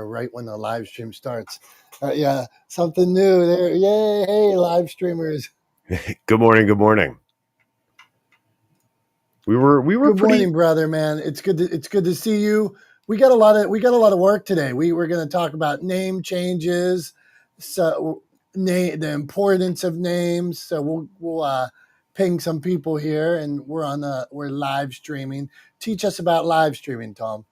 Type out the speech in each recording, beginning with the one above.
right when the live stream starts. Yeah, something new there. Yay! Hey, live streamers. Good morning. Good morning. We were Good pretty. morning, brother. Man, it's good to see you. We got a lot of work today. We're going to talk about name changes, so the importance of names. So we'll ping some people here, and we're live streaming. Teach us about live streaming, Tom.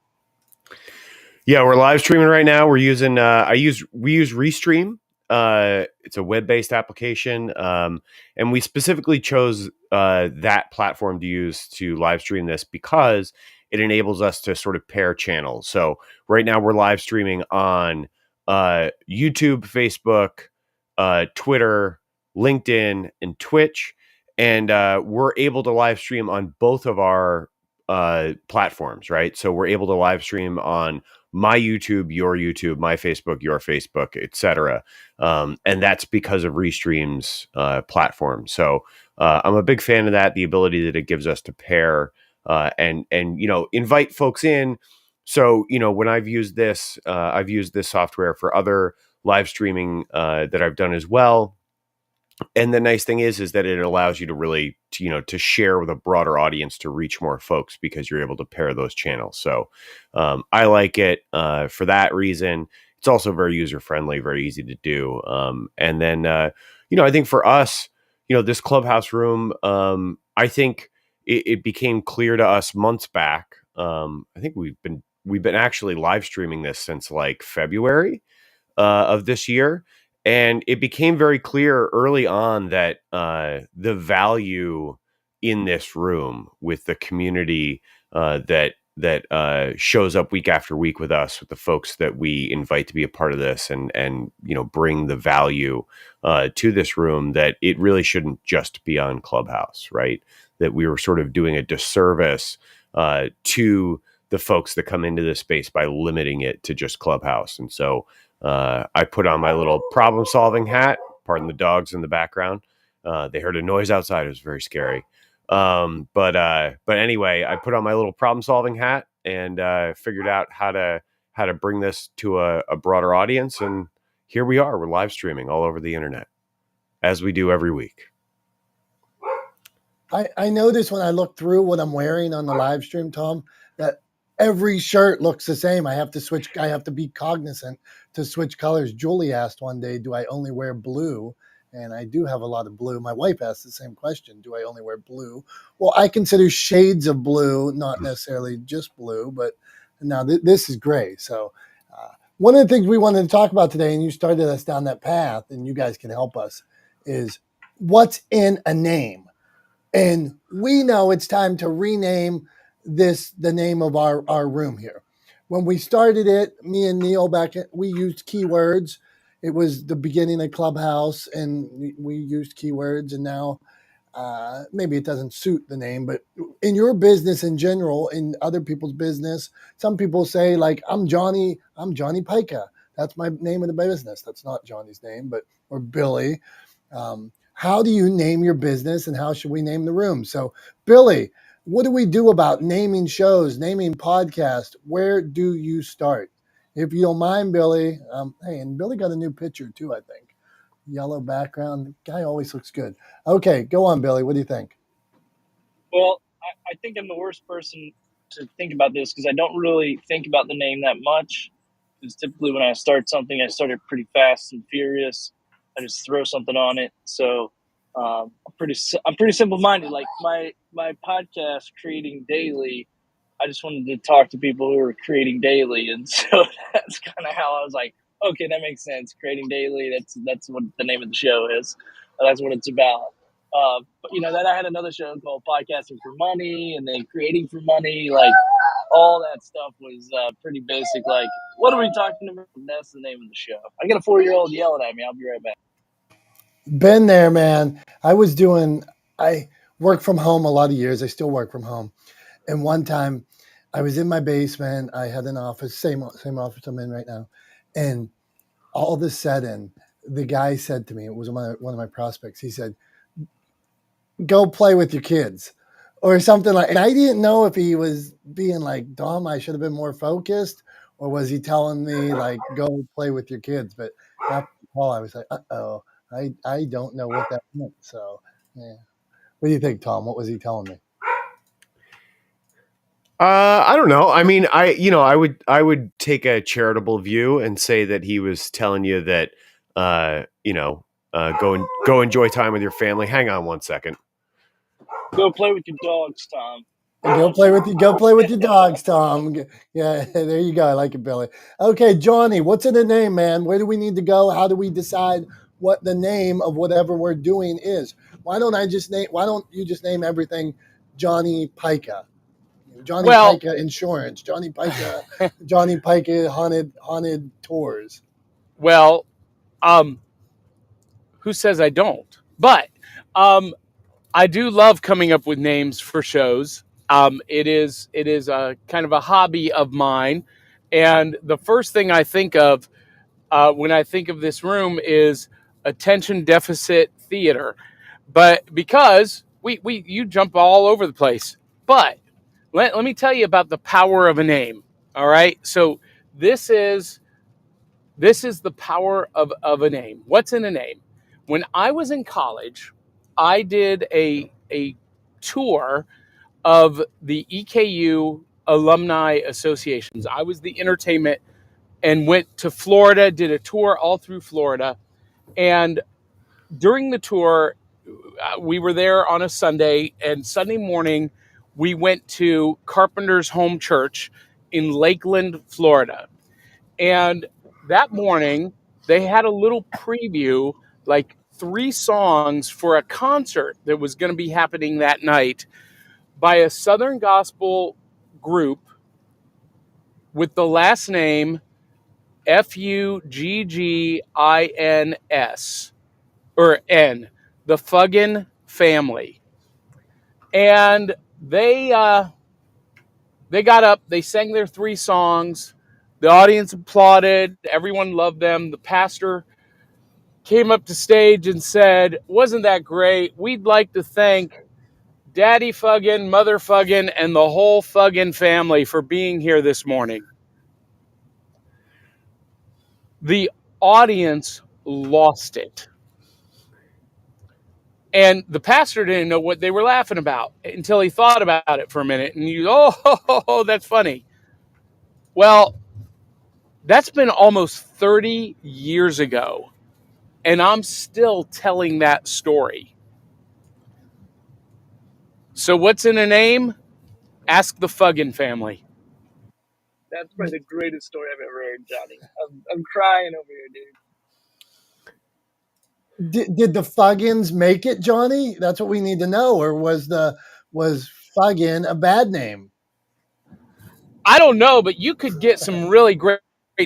Yeah, we're live streaming right now. We're using we use Restream. It's a web-based application, and we specifically chose that platform to use to live stream this because it enables us to sort of pair channels. So right now we're live streaming on YouTube, Facebook, Twitter, LinkedIn, and Twitch, and we're able to live stream on both of our platforms, right? So we're able to live stream on my YouTube, your YouTube, my Facebook, your Facebook, etc. And that's because of Restream's platform. So I'm a big fan of that, the ability that it gives us to pair and invite folks in. So when I've used this software for other live streaming that I've done as well. And the nice thing is that it allows you to really, to share with a broader audience to reach more folks because you're able to pair those channels. So I like it for that reason. It's also very user friendly, very easy to do. And then, I think for us, this Clubhouse room, I think it became clear to us months back. I think we've been actually live streaming this since like February of this year. And it became very clear early on that the value in this room with the community that shows up week after week with us, with the folks that we invite to be a part of this and bring the value to this room, that it really shouldn't just be on Clubhouse, right? That we were sort of doing a disservice to the folks that come into this space by limiting it to just Clubhouse. And so I put on my little problem solving hat. Pardon the dogs in the background. They heard a noise outside. It was very scary. But anyway, I put on my little problem solving hat and figured out how to bring this to a broader audience. And here we are. We're live streaming all over the internet, as we do every week. I noticed when I look through what I'm wearing on the live stream, Tom, that every shirt looks the same. I have to switch. I have to be cognizant to switch colors. Julie asked one day, do I only wear blue? And I do have a lot of blue. My wife asked the same question. Do I only wear blue? Well, I consider shades of blue, not necessarily just blue, but now this is gray. So one of the things we wanted to talk about today, and you started us down that path, and you guys can help us, is what's in a name. And we know it's time to rename the name of our room here. When we started it, me and Neil we used keywords. It was the beginning of Clubhouse, and we used keywords. And now maybe it doesn't suit the name, but in your business in general, in other people's business, some people say like, I'm Johnny Pica. That's my name of the business. That's not Johnny's name, or Billy. How do you name your business, and how should we name the room? So, Billy, what do we do about naming shows, naming podcasts? Where do you start? If you don't mind, Billy. Hey, and Billy got a new picture too, I think. Yellow background. The guy always looks good. Okay, go on, Billy. What do you think? Well, I think I'm the worst person to think about this because I don't really think about the name that much. Because typically when I start something, I start it pretty fast and furious. I just throw something on it. So I'm pretty simple-minded. Like my podcast, Creating Daily, I just wanted to talk to people who are creating daily, and so that's kind of how I was like, okay, that makes sense. Creating Daily, that's what the name of the show is. That's what it's about. But then I had another show called Podcasting for Money, and then Creating for Money. Like all that stuff was pretty basic. Like, what are we talking about? That's the name of the show. I got a 4-year-old yelling at me. I'll be right back. Been there, man. I work from home a lot of years. I still work from home. And one time I was in my basement. I had an office, same office I'm in right now. And all of a sudden, the guy said to me, it was one of my prospects, he said, go play with your kids or something like, and I didn't know if he was being like, Dom, I should have been more focused, or was he telling me like go play with your kids? But after the call, I was like, oh, I don't know what that meant. So yeah, what do you think, Tom? What was he telling me? I don't know. I mean, I would take a charitable view and say that he was telling you that, go enjoy time with your family. Hang on one second. Go play with your dogs, Tom. Go play with your dogs, Tom. Yeah, there you go. I like it, Billy. Okay, Johnny, what's in the name, man? Where do we need to go? How do we decide what the name of whatever we're doing is? Why don't you just name everything Johnny Pica? Johnny Well, Pica Insurance, Johnny Pica Haunted Tours. well, who says I don't? But I do love coming up with names for shows. It is a kind of a hobby of mine, and the first thing I think of when I think of this room is attention deficit theater. But because we you jump all over the place, but let me tell you about the power of a name. All right, so this is this is the power of a name. What's in a name? When I was in college, I did a tour of the EKU alumni associations. I was the entertainment and went to Florida, did a tour all through Florida. And during the tour, we were there on a Sunday, and Sunday morning, we went to Carpenter's Home Church in Lakeland, Florida. And that morning, they had a little preview, like 3 songs for a concert that was going to be happening that night by a Southern gospel group with the last name Fuggins or N, the Fuggin family. And they got up, they sang their 3 songs. The audience applauded, everyone loved them. The pastor came up to stage and said, "Wasn't that great? We'd like to thank Daddy Fuggin, Mother Fuggin, and the whole Fuggin family for being here this morning." The audience lost it. And the pastor didn't know what they were laughing about until he thought about it for a minute. And you, oh, that's funny. Well, that's been almost 30 years ago. And I'm still telling that story. So what's in a name? Ask the Fuggin family. That's probably the greatest story I've ever heard, Johnny. I'm crying over here, dude. Did the Fuggins make it, Johnny? That's what we need to know. Or was Fuggin a bad name? I don't know, but you could get some really great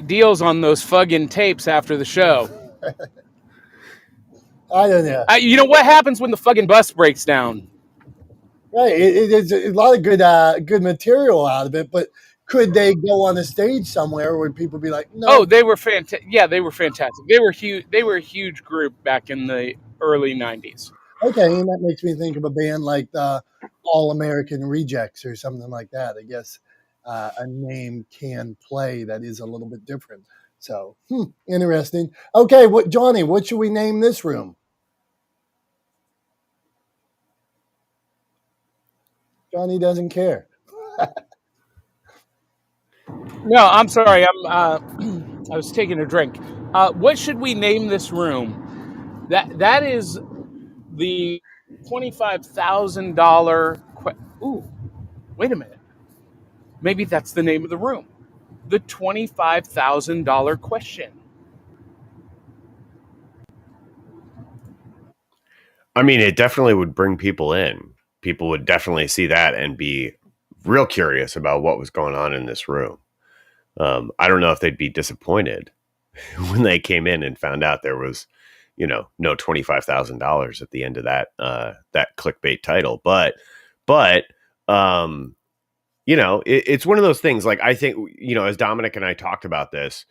deals on those Fuggin tapes after the show. I don't know. You know what happens when the Fuggin bus breaks down? Right, it's a lot of good material out of it, but could they go on a stage somewhere where people be like, no? Oh, they were fantastic. Yeah, they were fantastic. They were huge. They were a huge group back in the early '90s. Okay, and that makes me think of a band like the All American Rejects or something like that. I guess a name can play that is a little bit different. So interesting. Okay, Johnny? What should we name this room? Johnny doesn't care. No, I'm sorry. I was taking a drink. What should we name this room? That is the $25,000. Ooh, wait a minute. Maybe that's the name of the room. The $25,000 question. I mean, it definitely would bring people in. People would definitely see that and be real curious about what was going on in this room. I don't know if they'd be disappointed when they came in and found out there was, no $25,000 at the end of that clickbait title. But it's one of those things. Like, I think, as Dominick and I talked about this,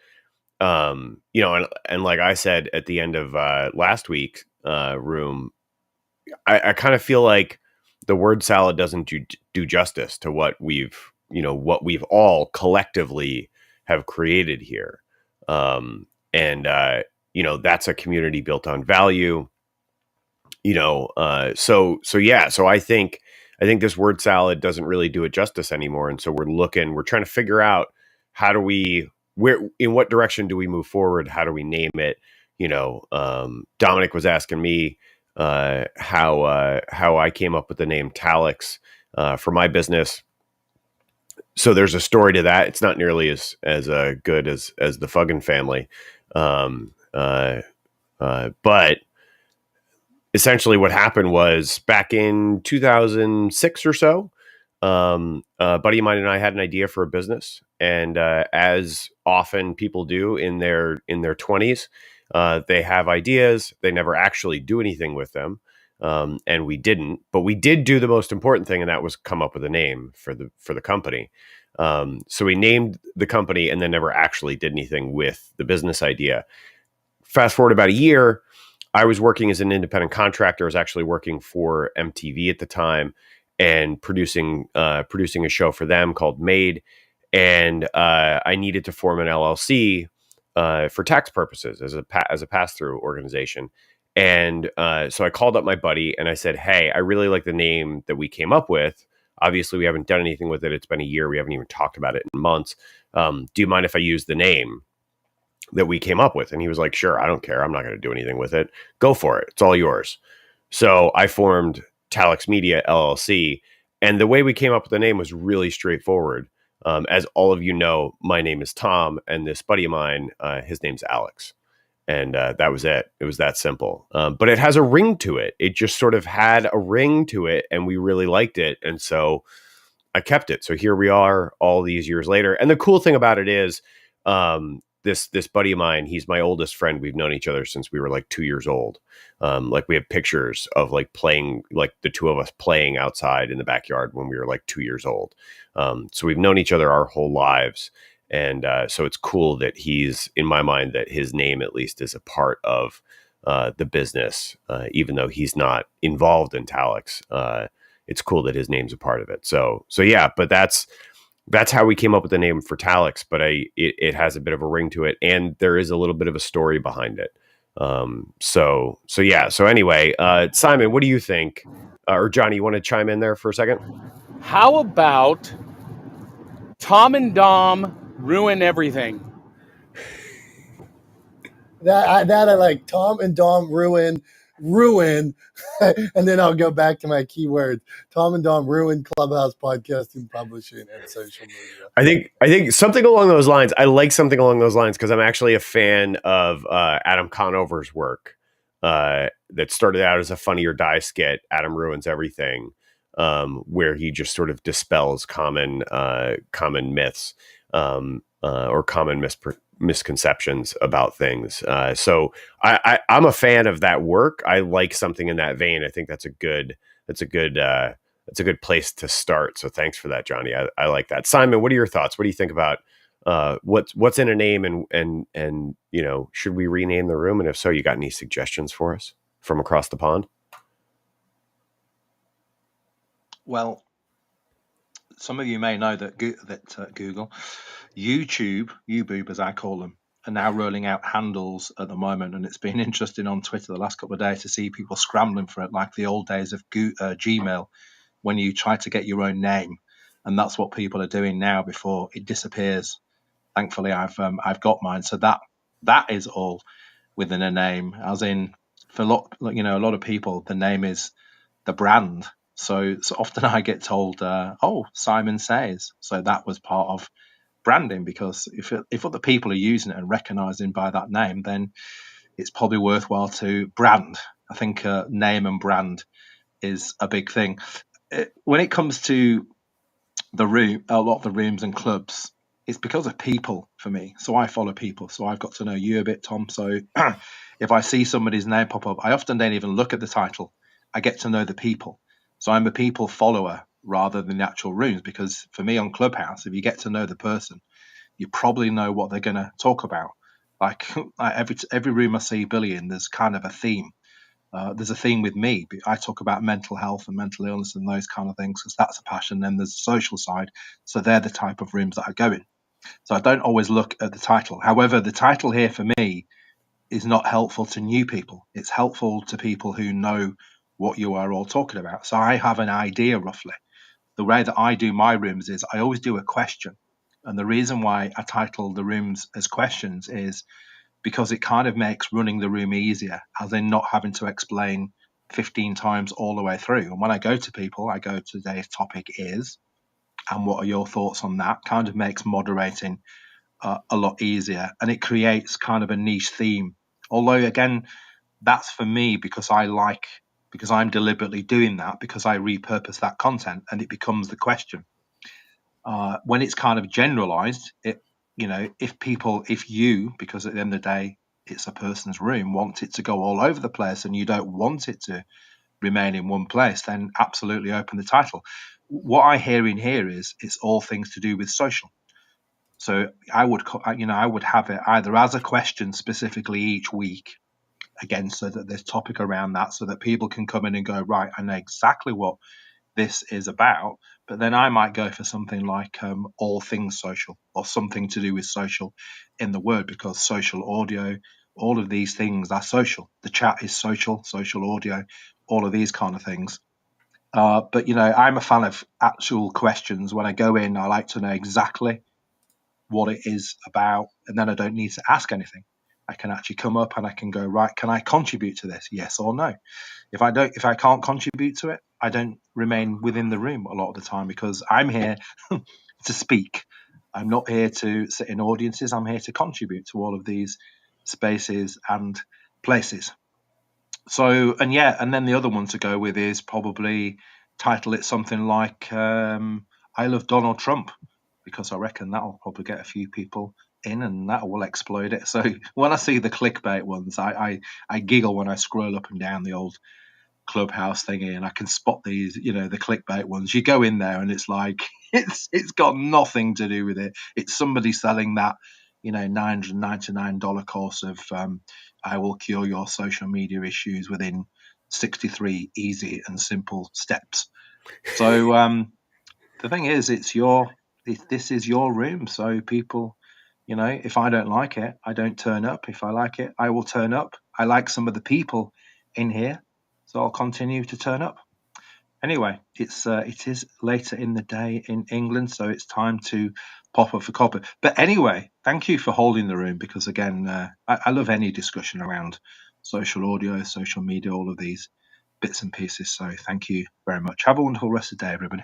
and like I said at the end of last week's room, I kind of feel like the word salad doesn't do justice to what we've all collectively have created here. And that's a community built on value. So I think this word salad doesn't really do it justice anymore. And so we're trying to figure out in what direction do we move forward? How do we name it? Dominick was asking me how I came up with the name Talex for my business. So there's a story to that. It's not nearly as good as the Fuggin family. But essentially what happened was back in 2006 or so, a buddy of mine and I had an idea for a business. And as often people do in their 20s, they have ideas. They never actually do anything with them. And we didn't. But we did do the most important thing, and that was come up with a name for the company. So we named the company and then never actually did anything with the business idea. Fast forward about a year, I was working as an independent contractor. I was actually working for MTV at the time and producing a show for them called Made. And I needed to form an LLC for tax purposes as a pass-through organization. And so I called up my buddy and I said, hey, I really like the name that we came up with. Obviously, we haven't done anything with it. It's been a year. We haven't even talked about it in months. Do you mind if I use the name that we came up with? And he was like, sure, I don't care. I'm not going to do anything with it. Go for it. It's all yours. So I formed Talex Media LLC. And the way we came up with the name was really straightforward. As all of you know, my name is Tom, and this buddy of mine, his name's Alex. And that was it. It was that simple. But it has a ring to it. It just sort of had a ring to it, and we really liked it. And so I kept it. So here we are all these years later. And the cool thing about it is this buddy of mine, he's my oldest friend. We've known each other since we were like 2 years old. Like we have pictures of like playing, like the two of us playing outside in the backyard when we were like 2 years old. So we've known each other our whole lives. And so it's cool that he's, in my mind, that his name at least is a part of the business, even though he's not involved in Talex. It's cool that his name's a part of it. So yeah, but that's how we came up with the name for Talex. But it has a bit of a ring to it, and there is a little bit of a story behind it. So yeah. So anyway, Simon, what do you think? Or Johnny, you want to chime in there for a second? How about Tom and Dom ruin everything? That I like. Tom and Dom ruin, and then I'll go back to my keywords. Tom and Dom ruin Clubhouse podcasting, publishing, and social media. I think something along those lines. I like something along those lines because I'm actually a fan of Adam Conover's work. That started out as a Funny or Die skit, Adam Ruins Everything, where he just sort of dispels common myths or common misconceptions about things. So I'm a fan of that work. I like something in that vein. I think that's a good place to start. So thanks for that, Johnny. I like that. Simon, what are your thoughts? What do you think about what's in a name, and should we rename the room? And if so, you got any suggestions for us from across the pond? Well, some of you may know that Google, YouTube as I call them, are now rolling out handles at the moment, and it's been interesting on Twitter the last couple of days to see people scrambling for it, like the old days of Gmail, when you try to get your own name, and that's what people are doing now before it disappears. Thankfully, I've got mine, so that is all within a name. As in, for a lot of people, the name is the brand. So often I get told, "Oh, Simon Says." So that was part of branding, because if other people are using it and recognizing by that name, then it's probably worthwhile to brand. I think name and brand is a big thing. When it comes to a lot of the rooms and clubs, it's because of people for me. So I follow people. So I've got to know you a bit, Tom. So if I see somebody's name pop up, I often don't even look at the title. I get to know the people. So I'm a people follower rather than the actual rooms, because for me on Clubhouse, if you get to know the person, you probably know what they're going to talk about. Like every room I see Billy in, there's kind of a theme. There's a theme with me. I talk about mental health and mental illness and those kind of things, because that's a passion. Then there's the social side. So they're the type of rooms that I go in. So I don't always look at the title. However, the title here for me is not helpful to new people. It's helpful to people who know what you are all talking about. So I have an idea roughly. The way that I do my rooms is I always do a question. And the reason why I title the rooms as questions is because it kind of makes running the room easier, as in not having to explain 15 times all the way through. And when I go to people, I go, today's topic is, and what are your thoughts on that? Kind of makes moderating a lot easier, and it creates kind of a niche theme. Although, again, that's for me because I'm deliberately doing that, because I repurpose that content and it becomes the question. When it's kind of generalized, if you, because at the end of the day, it's a person's room, want it to go all over the place and you don't want it to remain in one place, then absolutely open the title. What I hear in here is it's all things to do with social. So I would have it either as a question specifically each week, again, so that there's topic around that, so that people can come in and go, right, I know exactly what this is about. But then I might go for something like all things social, or something to do with social in the word, because social audio, all of these things are social. The chat is social audio, all of these kind of things. But I'm a fan of actual questions. When I go in, I like to know exactly what it is about, and then I don't need to ask anything. I can actually come up and I can go, right, can I contribute to this? Yes or no. If I can't contribute to it, I don't remain within the room a lot of the time, because I'm here to speak. I'm not here to sit in audiences. I'm here to contribute to all of these spaces and places. So, and then the other one to go with is probably title it something like I Love Donald Trump, because I reckon that'll probably get a few people in and that will explode it. So when I see the clickbait ones, I giggle when I scroll up and down the old Clubhouse thingy, and I can spot these, the clickbait ones. You go in there and it's like it's got nothing to do with it. It's somebody selling that $999 course of I will cure your social media issues within 63 easy and simple steps. So the thing is, this is your room. So people, if I don't like it, I don't turn up. If I like it, I will turn up. I like some of the people in here, so I'll continue to turn up. Anyway, it is later in the day in England, so it's time to pop up for copper. But anyway, thank you for holding the room, because again, I love any discussion around social audio, social media, all of these bits and pieces. So thank you very much. Have a wonderful rest of the day, everybody.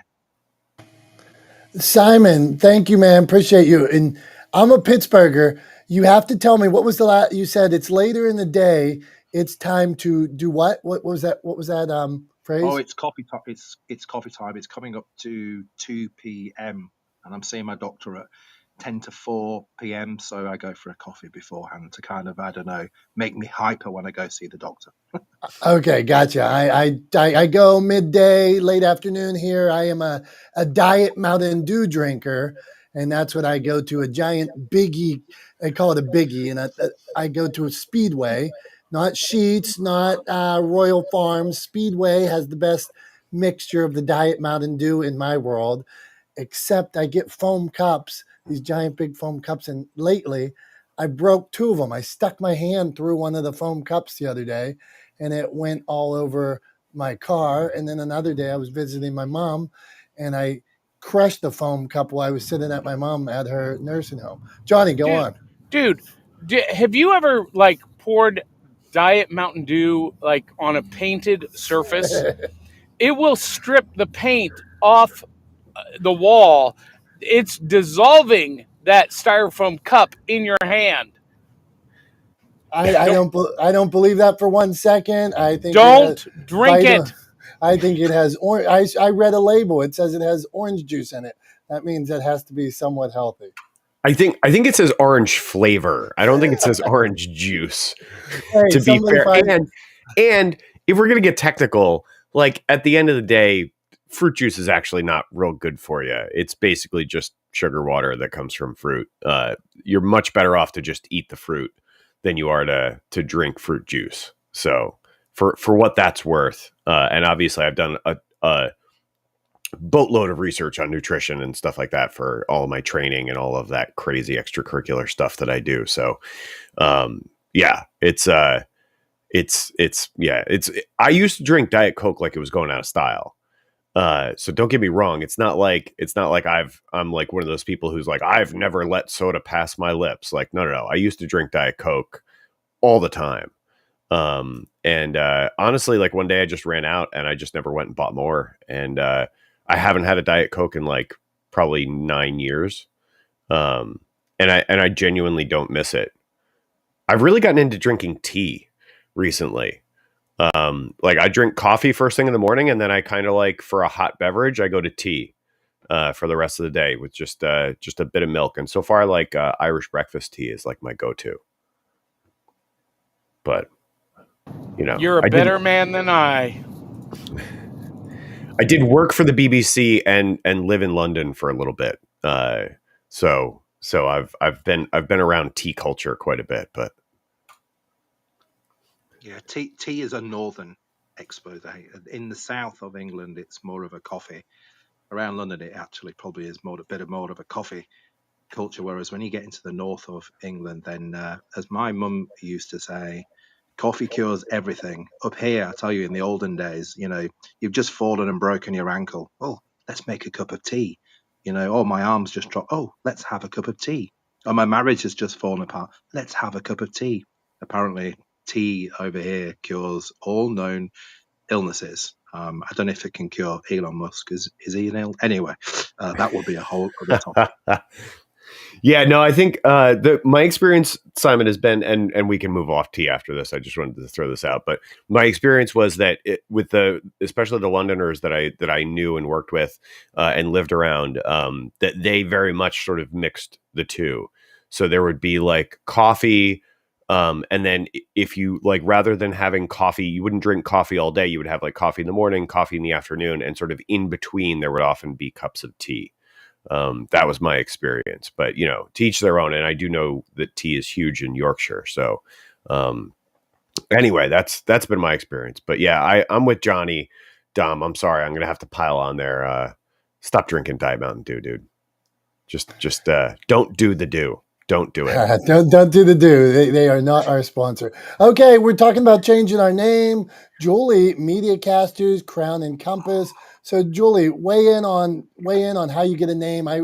Simon, thank you, man. Appreciate you. And I'm a Pittsburgher. You have to tell me, what was the last you said? It's later in the day. It's time to do what? What was that? What was that phrase? Oh, it's coffee time. It's coffee time. It's coming up to 2 p.m. and I'm seeing my doctor at 10 to 4 p.m. So I go for a coffee beforehand to kind of, I don't know, make me hyper when I go see the doctor. Okay, gotcha. I go midday, late afternoon here. I am a diet Mountain Dew drinker, and that's what I go to, a giant biggie. I call it a biggie, and I go to a Speedway, not Sheetz, not Royal Farms. Speedway has the best mixture of the diet Mountain Dew in my world, except I get foam cups, these giant big foam cups, and lately I broke two of them. I stuck my hand through one of the foam cups the other day, and it went all over my car. And then another day I was visiting my mom, and I crushed the foam cup while I was sitting at my mom at her nursing home. Johnny, go on. Dude, have you ever poured Diet Mountain Dew on a painted surface? It will strip the paint off the wall. It's dissolving that styrofoam cup in your hand. I don't believe that for 1 second. I think don't drink it. I think it has orange. I read a label. It says it has orange juice in it. That means it has to be somewhat healthy. I think it says orange flavor. I don't think it says orange juice. Hey, to be fair, and if we're gonna get technical, at the end of the day, fruit juice is actually not real good for you. It's basically just sugar water that comes from fruit. You're much better off to just eat the fruit than you are to drink fruit juice. So for what that's worth, and obviously I've done boatload of research on nutrition and stuff like that for all of my training and all of that crazy extracurricular stuff that I do. So, yeah, I used to drink Diet Coke like it was going out of style. So don't get me wrong. It's not like I'm like one of those people who's like, I've never let soda pass my lips. Like, no. I used to drink Diet Coke all the time. And honestly, like one day I just ran out and I just never went and bought more. And I haven't had a Diet Coke in like probably 9 years. And I genuinely don't miss it. I've really gotten into drinking tea recently. Like I drink coffee first thing in the morning, and then I kind of like for a hot beverage, I go to tea for the rest of the day with just a bit of milk. And so far, like Irish breakfast tea is like my go-to. But You're a better man than I. I did work for the BBC and live in London for a little bit. So I've been around tea culture quite a bit, but Yeah, tea is a northern expose. In the south of England, it's more of a coffee. Around London, it actually probably is more of a coffee culture. Whereas when you get into the north of England, then as my mum used to say, coffee cures everything. Up here, I tell you, in the olden days, you've just fallen and broken your ankle. Oh, let's make a cup of tea. Oh, my arm's just dropped. Oh, let's have a cup of tea. Oh, my marriage has just fallen apart. Let's have a cup of tea. Apparently, tea over here cures all known illnesses. I don't know if it can cure Elon Musk. Is he an ill? Anyway, that would be a whole other topic. Yeah, no, I think my experience, Simon, has been, and we can move off tea after this. I just wanted to throw this out, but my experience was that with especially the Londoners that I knew and worked with and lived around, that they very much sort of mixed the two. So there would be like coffee, and then if you like, rather than having coffee, you wouldn't drink coffee all day. You would have like coffee in the morning, coffee in the afternoon, and sort of in between there would often be cups of tea. That was my experience, but to each their own. And I do know that tea is huge in Yorkshire. So, anyway, that's been my experience, but yeah, I'm with Johnny. Dom, I'm sorry. I'm going to have to pile on there. Stop drinking Diet Mountain Dew, dude. Just don't do the do. Don't do it. don't do the do. They are not our sponsor. Okay, we're talking about changing our name. Julie, Media Casters, Crown and Compass. So Julie, weigh in on how you get a name. I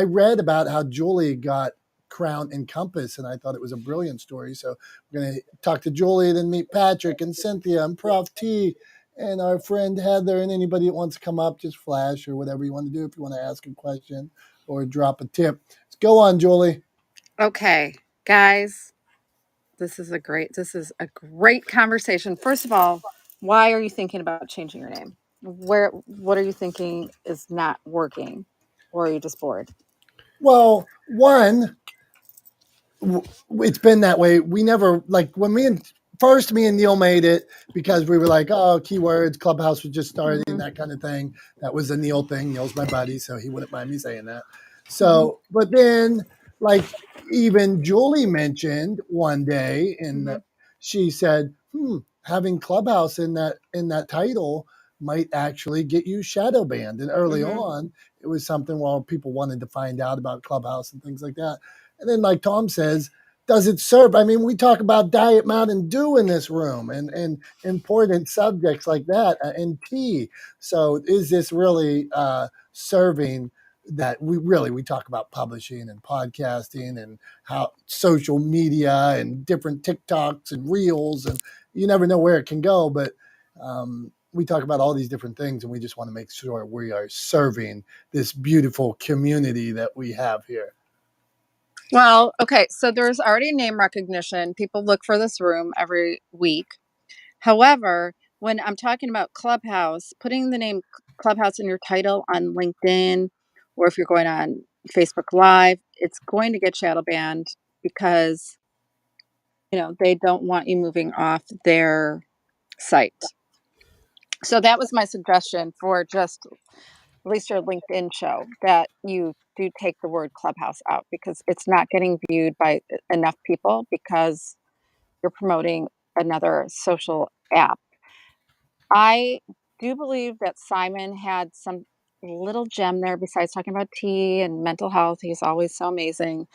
read about how Julie got Crown and Compass, and I thought it was a brilliant story. So we're gonna talk to Julie, then meet Patrick and Cynthia and Prof T and our friend Heather, and anybody that wants to come up, just flash or whatever you want to do. If you want to ask a question or drop a tip, let's go on, Julie. Okay, guys, this is a great conversation. First of all, why are you thinking about changing your name? What are you thinking is not working, or are you just bored? Well, one, it's been that way. We never, like, when me and Neil made it because we were like, oh, keywords, Clubhouse was just starting, that kind of thing. That was a Neil thing. Neil's my buddy, so he wouldn't mind me saying that. So, but then, like, even Julie mentioned one day, and she said, having Clubhouse in that title might actually get you shadow banned. And early on, it was something while people wanted to find out about Clubhouse and things like that. And then, like Tom says, does it serve? I mean, we talk about Diet Mountain Dew in this room and important subjects like that and tea. So is this really serving that we talk about publishing and podcasting and how social media and different TikToks and reels, and you never know where it can go. But we talk about all these different things, and we just want to make sure we are serving this beautiful community that we have here. Well, okay, so there's already name recognition. People look for this room every week. However, when I'm talking about Clubhouse, putting the name Clubhouse in your title on LinkedIn, or if you're going on Facebook Live, it's going to get shadow banned because, they don't want you moving off their site. So that was my suggestion for just at least your LinkedIn show, that you do take the word Clubhouse out because it's not getting viewed by enough people because you're promoting another social app. I do believe that Simon had some little gem there besides talking about tea and mental health. He's always so amazing.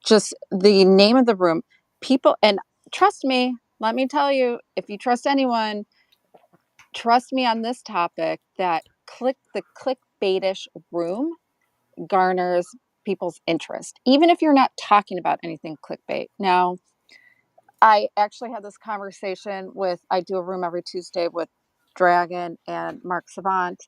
Just the name of the room, people, and trust me, let me tell you, if you trust anyone, trust me on this topic that the clickbaitish room garners people's interest, even if you're not talking about anything clickbait. Now, I actually had this conversation I do a room every Tuesday with Dragon and Mark Savant.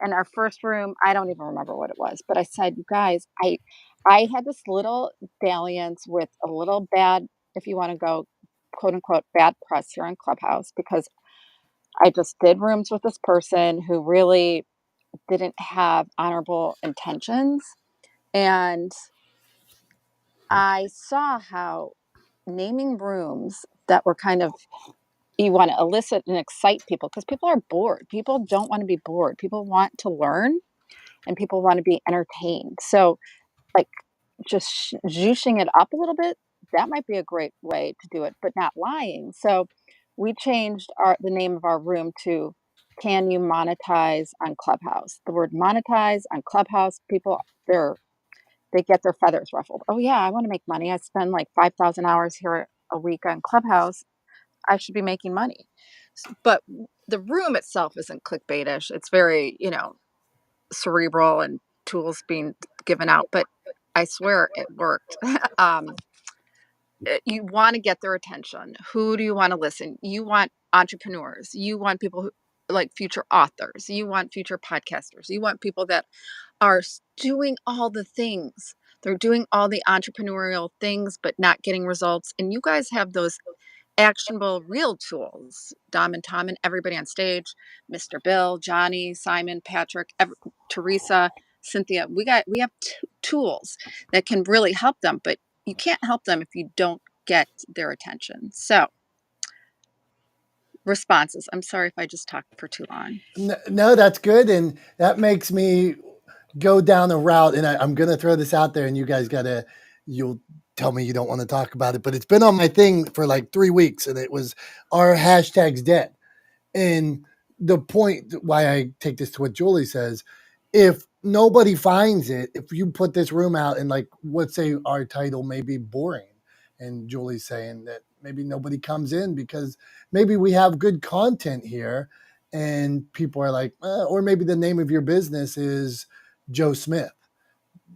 And our first room, I don't even remember what it was, but I said, you guys, I had this little dalliance with a little bad, if you want to go quote unquote bad press here on Clubhouse, because I just did rooms with this person who really didn't have honorable intentions. And I saw how naming rooms that were kind of, you want to elicit and excite people because people are bored. People don't want to be bored. People want to learn and people want to be entertained. So, like, just zhooshing it up a little bit, that might be a great way to do it, but not lying. So, we changed the name of our room to "Can you monetize on Clubhouse?" The word monetize on Clubhouse, people, they get their feathers ruffled. Oh yeah, I want to make money. I spend like 5,000 hours here a week on Clubhouse. I should be making money. But the room itself isn't clickbaitish. It's very, cerebral and tools being given out. But I swear it worked. You want to get their attention. Who do you want to listen? You want entrepreneurs. You want people who like future authors. You want future podcasters. You want people that are doing all the things. They're doing all the entrepreneurial things, but not getting results. And you guys have those actionable, real tools. Dom and Tom and everybody on stage, Mr. Bill, Johnny, Simon, Patrick, Teresa, Cynthia. We have tools that can really help them, but you can't help them if you don't get their attention. So, responses. I'm sorry if I just talked for too long. No, that's good, and that makes me go down a route. And I'm going to throw this out there, and you guys you'll tell me you don't want to talk about it, but it's been on my thing for like 3 weeks, and it was, "Are hashtags dead?" And the point why I take this to what Julie says, if nobody finds it, if you put this room out and, like, let's say our title may be boring, and Julie's saying that maybe nobody comes in because maybe we have good content here and people are like, or maybe the name of your business is Joe Smith.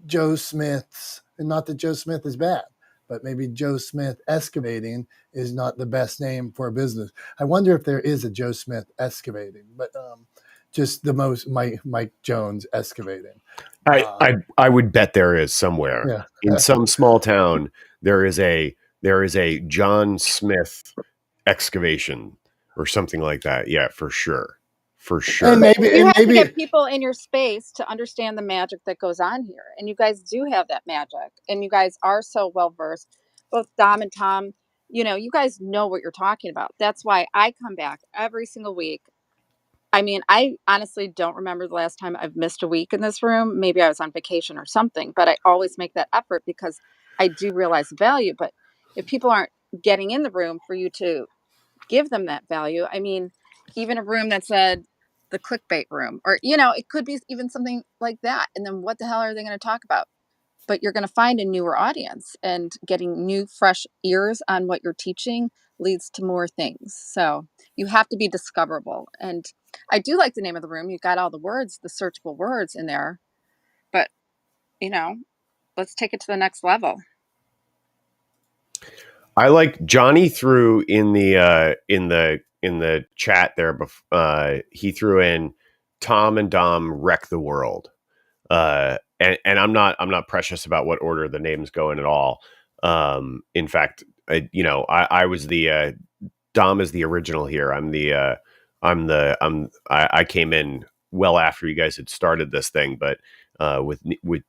Joe Smith's, and not that Joe Smith is bad, but maybe Joe Smith Excavating is not the best name for a business. I wonder if there is a Joe Smith Excavating, but just the most Mike Jones Excavating. I would bet there is somewhere. Yeah. In some small town there is a John Smith Excavation or something like that. Yeah, for sure. And You have to get people in your space to understand the magic that goes on here. And you guys do have that magic. And you guys are so well versed. Both Dom and Tom, you guys know what you're talking about. That's why I come back every single week. I mean, I honestly don't remember the last time I've missed a week in this room. Maybe I was on vacation or something, but I always make that effort because I do realize the value. But if people aren't getting in the room for you to give them that value, I mean, even a room that said the clickbait room, or, it could be even something like that. And then what the hell are they going to talk about? But you're going to find a newer audience, and getting new, fresh ears on what you're teaching leads to more things. So you have to be discoverable. And I do like the name of the room. You got all the words, the searchable words in there, but let's take it to the next level. I like Johnny threw in the chat there. He threw in Tom and Dom wreck the world. And I'm not precious about what order the names go in at all. In fact, I was the Dom is the original here. I came in well after you guys had started this thing, but with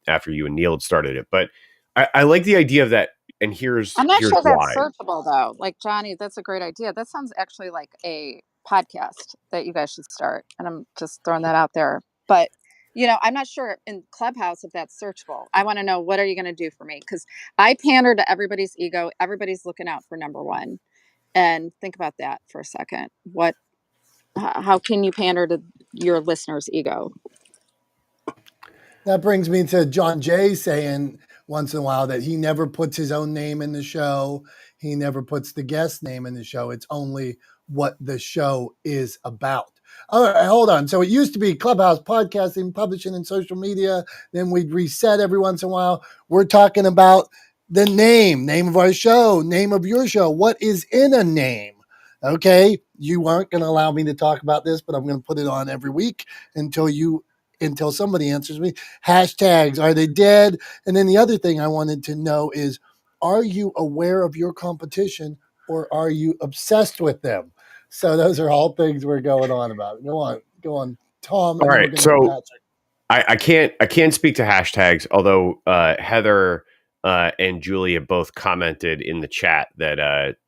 after you and Neil had started it. But I like the idea of that. And I'm not here's sure why. that's searchable though. Like, Johnny, that's a great idea. That sounds actually like a podcast that you guys should start. And I'm just throwing that out there. But I'm not sure in Clubhouse if that's searchable. I want to know, what are you going to do for me? Because I pander to everybody's ego. Everybody's looking out for number one. And think about that for a second. How can you pander to your listener's ego? That brings me to John Jay saying once in a while that he never puts his own name in the show. He never puts the guest name in the show. It's only what the show is about. All right, hold on. So it used to be Clubhouse, podcasting, publishing, and social media. Then we'd reset every once in a while. We're talking about the name of our show, name of your show. What is in a name? Okay, you weren't going to allow me to talk about this, but I'm going to put it on every week until somebody answers me. Hashtags, are they dead? And then the other thing I wanted to know is, are you aware of your competition or are you obsessed with them? So those are all things we're going on about. Go on, Tom, All and then we're right. going to go So Patrick. I can't speak to hashtags, although Heather and Julia both commented in the chat that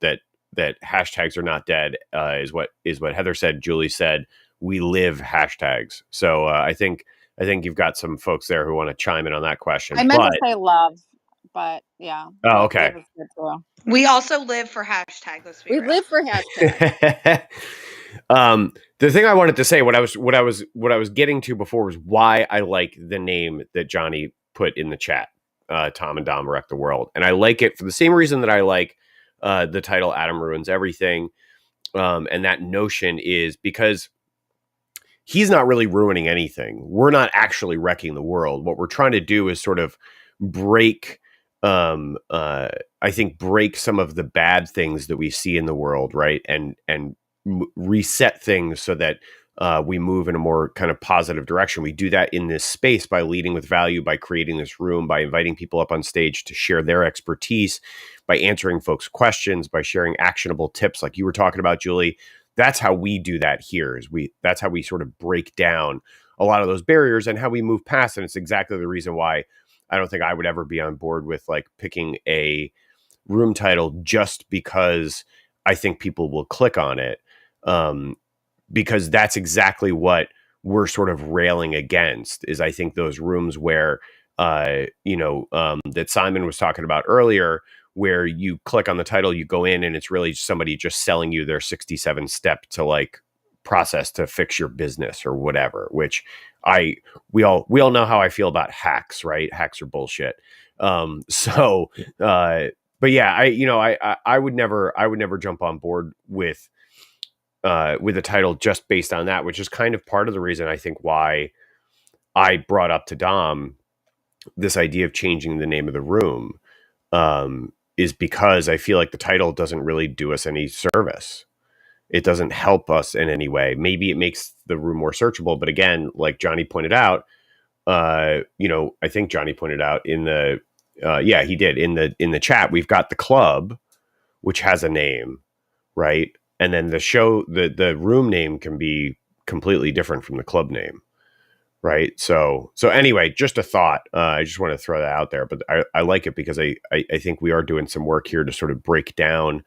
hashtags are not dead, is what Heather said. Julie said we live hashtags. So I think you've got some folks there who want to chime in on that question. I meant But to say love, but yeah. oh, okay. Live is good too. We also live for hashtag. Let's be We real. live for hashtag. The thing I wanted to say, what I was getting to before, was why I like the name that Johnny put in the chat. Tom and Dom wreck the world, and I like it for the same reason that I like the title "Adam Ruins Everything," and that notion is because he's not really ruining anything. We're not actually wrecking the world. What we're trying to do is sort of break, I think, break some of the bad things that we see in the world, right? And reset things so that we move in a more kind of positive direction. We do that in this space by leading with value, by creating this room, by inviting people up on stage to share their expertise, by answering folks' questions, by sharing actionable tips like you were talking about, Julie. That's how we do that here. That's how we sort of break down a lot of those barriers and how we move past. And it's exactly the reason why I don't think I would ever be on board with like picking a room title just because I think people will click on it. Because that's exactly what we're sort of railing against, is I think those rooms where, that Simon was talking about earlier, where you click on the title, you go in and it's really somebody just selling you their 67 step to like process to fix your business or whatever, which we all know how I feel about hacks, right? Hacks are bullshit. But yeah, I would never jump on board with a title just based on that, which is kind of part of the reason I think why I brought up to Dom this idea of changing the name of the room, is because I feel like the title doesn't really do us any service. It doesn't help us in any way. Maybe it makes the room more searchable, but again, like Johnny pointed out, I think Johnny pointed out in the, he did in the chat, we've got the club, which has a name, right? And then the show, the room name can be completely different from the club name, right? So anyway, just a thought. I just want to throw that out there, but I like it because I think we are doing some work here to sort of break down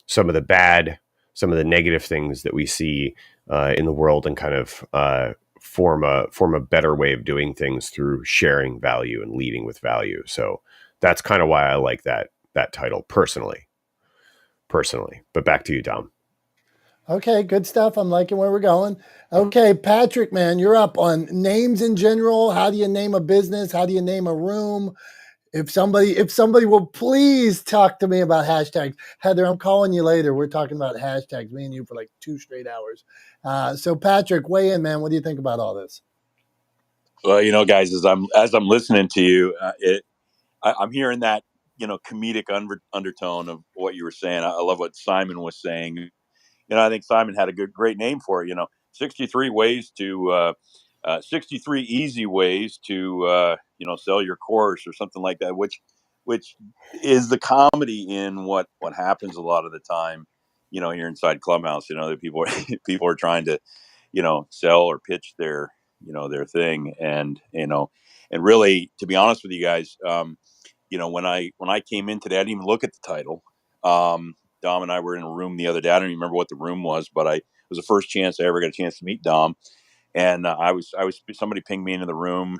some of the negative things that we see in the world, and kind of form a better way of doing things through sharing value and leading with value. So that's kind of why I like that title personally. But back to you, Dom. Okay, good stuff. I'm liking where we're going. Okay, Patrick, man, you're up on names in general. How do you name a business? How do you name a room? If somebody will please talk to me about hashtags. Heather, I'm calling you later. We're talking about hashtags, me and you, for like 2 straight hours. So Patrick, weigh in, man. What do you think about all this? Well, guys, as I'm listening to you, I'm hearing that comedic undertone of what you were saying. I love what Simon was saying. I think Simon had a great name for it. 63 ways to 63 easy ways to sell your course or something like that, which is the comedy in what happens a lot of the time. Here inside Clubhouse, that people are trying to sell or pitch their thing, and really, to be honest with you guys, when I came in today, I didn't even look at the title. Dom and I were in a room the other day. I don't even remember what the room was, but it was the first chance I ever got a chance to meet Dom. And somebody pinged me into the room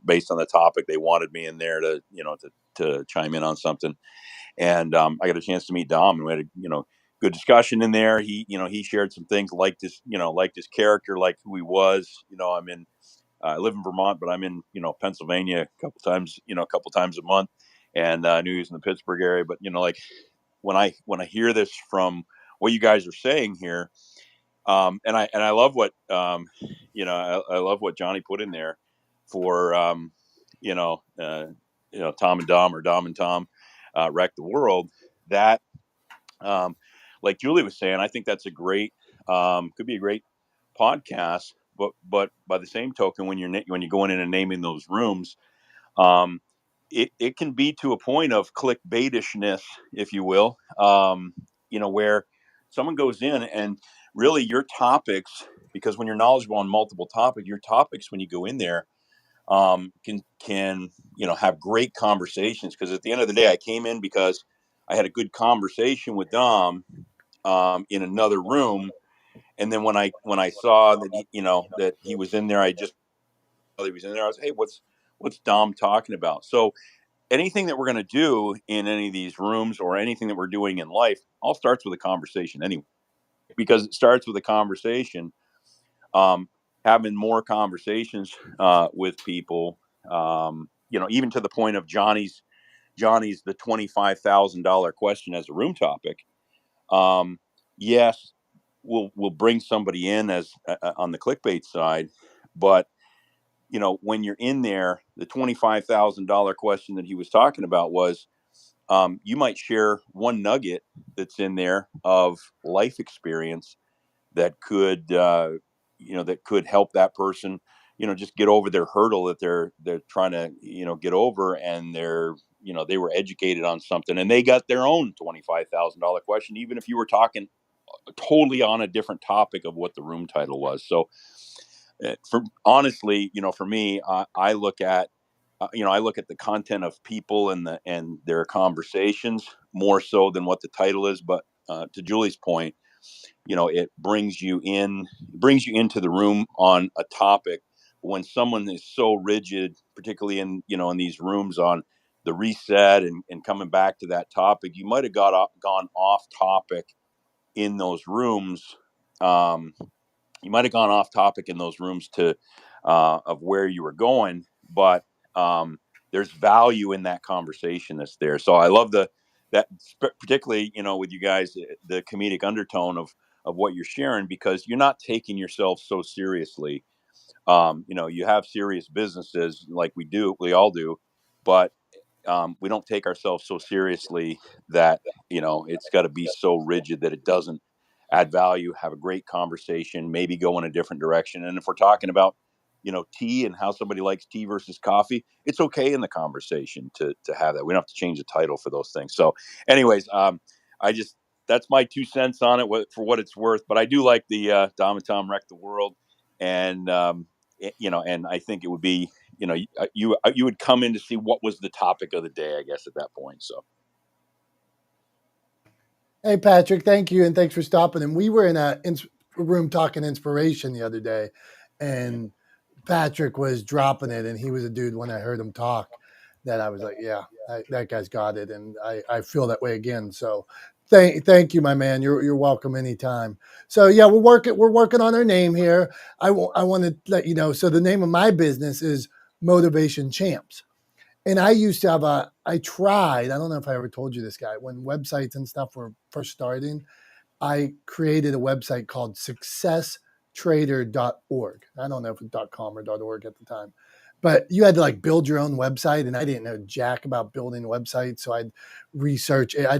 based on the topic. They wanted me in there to chime in on something. And I got a chance to meet Dom, and we had a good discussion in there. He shared some things like this character, like who he was. I'm in I live in Vermont, but I'm in, Pennsylvania a couple times a month, and I knew he was in the Pittsburgh area. But like when I hear this from what you guys are saying here, and I love what I love what Johnny put in there for Tom and Dom, or Dom and Tom wreck the world. That like Julie was saying, I think that's a great could be a great podcast. But by the same token, when you're going in and naming those rooms, um, it can be to a point of clickbaitishness, if you will, where someone goes in and really your topics, because when you're knowledgeable on multiple topics, your topics, when you go in there, can have great conversations. Because at the end of the day, I came in because I had a good conversation with Dom in another room, and then when I saw that that he was in there, I just he was in there. I was, hey, what's Dom talking about? So anything that we're going to do in any of these rooms, or anything that we're doing in life, all starts with a conversation anyway, because it starts with a conversation. Having more conversations with people, even to the point of Johnny's the $25,000 question as a room topic. Yes, we'll bring somebody in as on the clickbait side, but when you're in there, the $25,000 question that he was talking about was, you might share one nugget that's in there of life experience that could, that could help that person, just get over their hurdle that they're trying to, get over, and they were educated on something, and they got their own $25,000 question, even if you were talking totally on a different topic of what the room title was. So, for honestly, for me, I look at I look at the content of people and their conversations more so than what the title is. But to Julie's point, it brings you into the room on a topic. When someone is so rigid, particularly in these rooms on the reset and coming back to that topic, you might have gone off topic in those rooms. You might have gone off topic in those rooms to of where you were going, but there's value in that conversation that's there. So I love that particularly, with you guys, the comedic undertone of what you're sharing, because you're not taking yourself so seriously. You have serious businesses like we all do, but we don't take ourselves so seriously that it's got to be so rigid that it doesn't add value. Have a great conversation, maybe go in a different direction. And if we're talking about tea and how somebody likes tea versus coffee, it's okay in the conversation to have that. We don't have to change the title for those things. So anyways, I just that's my 2 cents on it, for what it's worth. But I do like the Dom and Tom wreck the world, and and I think it would be, you would come in to see what was the topic of the day, I guess, at that point. So, Hey, Patrick, thank you. And thanks for stopping. And we were in a room talking inspiration the other day, and Patrick was dropping it. And he was a dude, when I heard him talk, that I was like, yeah, that guy's got it. And I feel that way again. So thank you, my man. You're welcome anytime. So yeah, we're working on our name here. I want to let you know. So the name of my business is Motivation Champs. And I used to have I don't know if I ever told you this, guy, when websites and stuff were first starting, I created a website called successtrader.org. I don't know if it's .com or .org at the time, but you had to build your own website. And I didn't know jack about building websites. So I'd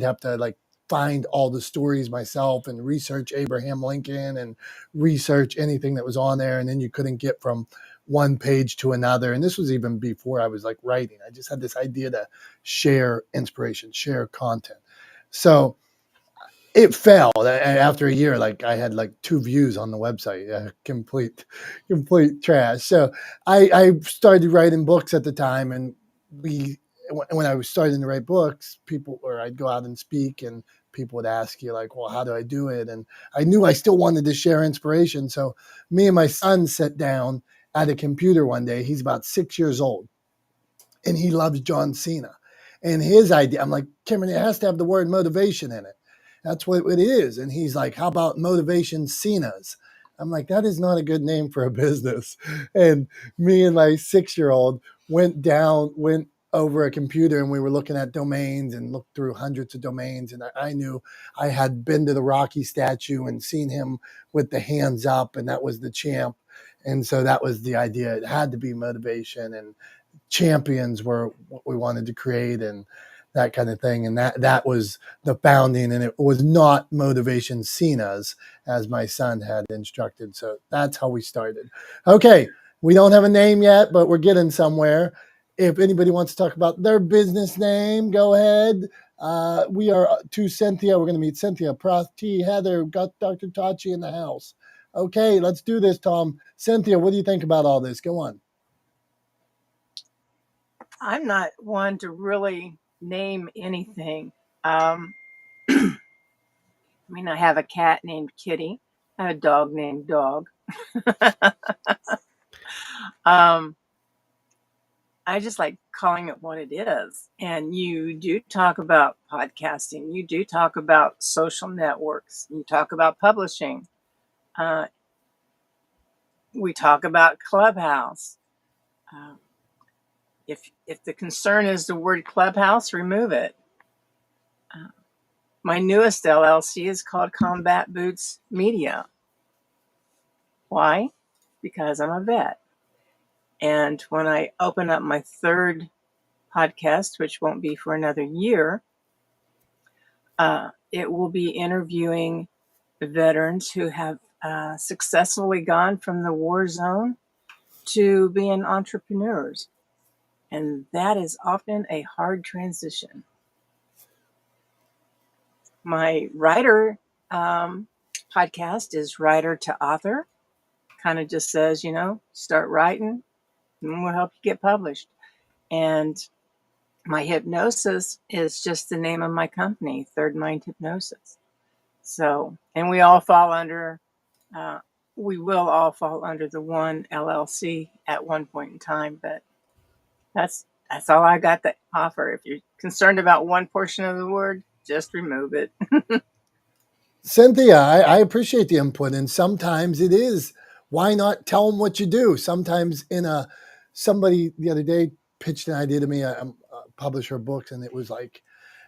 have to find all the stories myself and research Abraham Lincoln and research anything that was on there. And then you couldn't get from one page to another. And this was even before I was writing. I just had this idea to share inspiration, share content. So it fell after a year. I had 2 views on the website, complete trash. So I started writing books at the time, and when I was starting to write books, I'd go out and speak, and people would ask you well, how do I do it? And I knew I still wanted to share inspiration. So me and my son sat down at a computer one day. He's about 6 years old, and he loves John Cena. And his idea, I'm like, Cameron, it has to have the word motivation in it. That's what it is. And he's like, how about motivation Cenas? I'm like, that is not a good name for a business. And me and my 6-year-old went over a computer and we were looking at domains and looked through hundreds of domains. And I knew I had been to the Rocky statue and seen him with the hands up, and that was the champ. And so that was the idea. It had to be motivation, and champions were what we wanted to create, and that kind of thing. And that was the founding, and it was not motivation seen as my son had instructed. So that's how we started. Okay, we don't have a name yet, but we're getting somewhere. If anybody wants to talk about their business name, go ahead. We are to Cynthia. We're going to meet Cynthia, Prof T, Heather, got Dr. Tachi in the house. Okay, let's do this, Tom. Cynthia, what do you think about all this? Go on. I'm not one to really name anything. I mean, I have a cat named Kitty. I have a dog named Dog. I just like calling it what it is. And you do talk about podcasting. You do talk about social networks. You talk about publishing. We talk about Clubhouse. If the concern is the word Clubhouse, remove it. My newest LLC is called Combat Boots Media. Why? Because I'm a vet. And when I open up my third podcast, which won't be for another year, it will be interviewing veterans who have successfully gone from the war zone to being entrepreneurs. And that is often a hard transition. My writer podcast is Writer to Author. Kind of just says, start writing and we'll help you get published. And my hypnosis is just the name of my company, Third Mind Hypnosis. So, and we all fall under, we will all fall under the one LLC at one point in time, but that's all I got to offer. If you're concerned about one portion of the word, just remove it. Cynthia, I appreciate the input. And sometimes it is, why not tell them what you do? Sometimes somebody the other day pitched an idea to me, a publisher of books, and it was like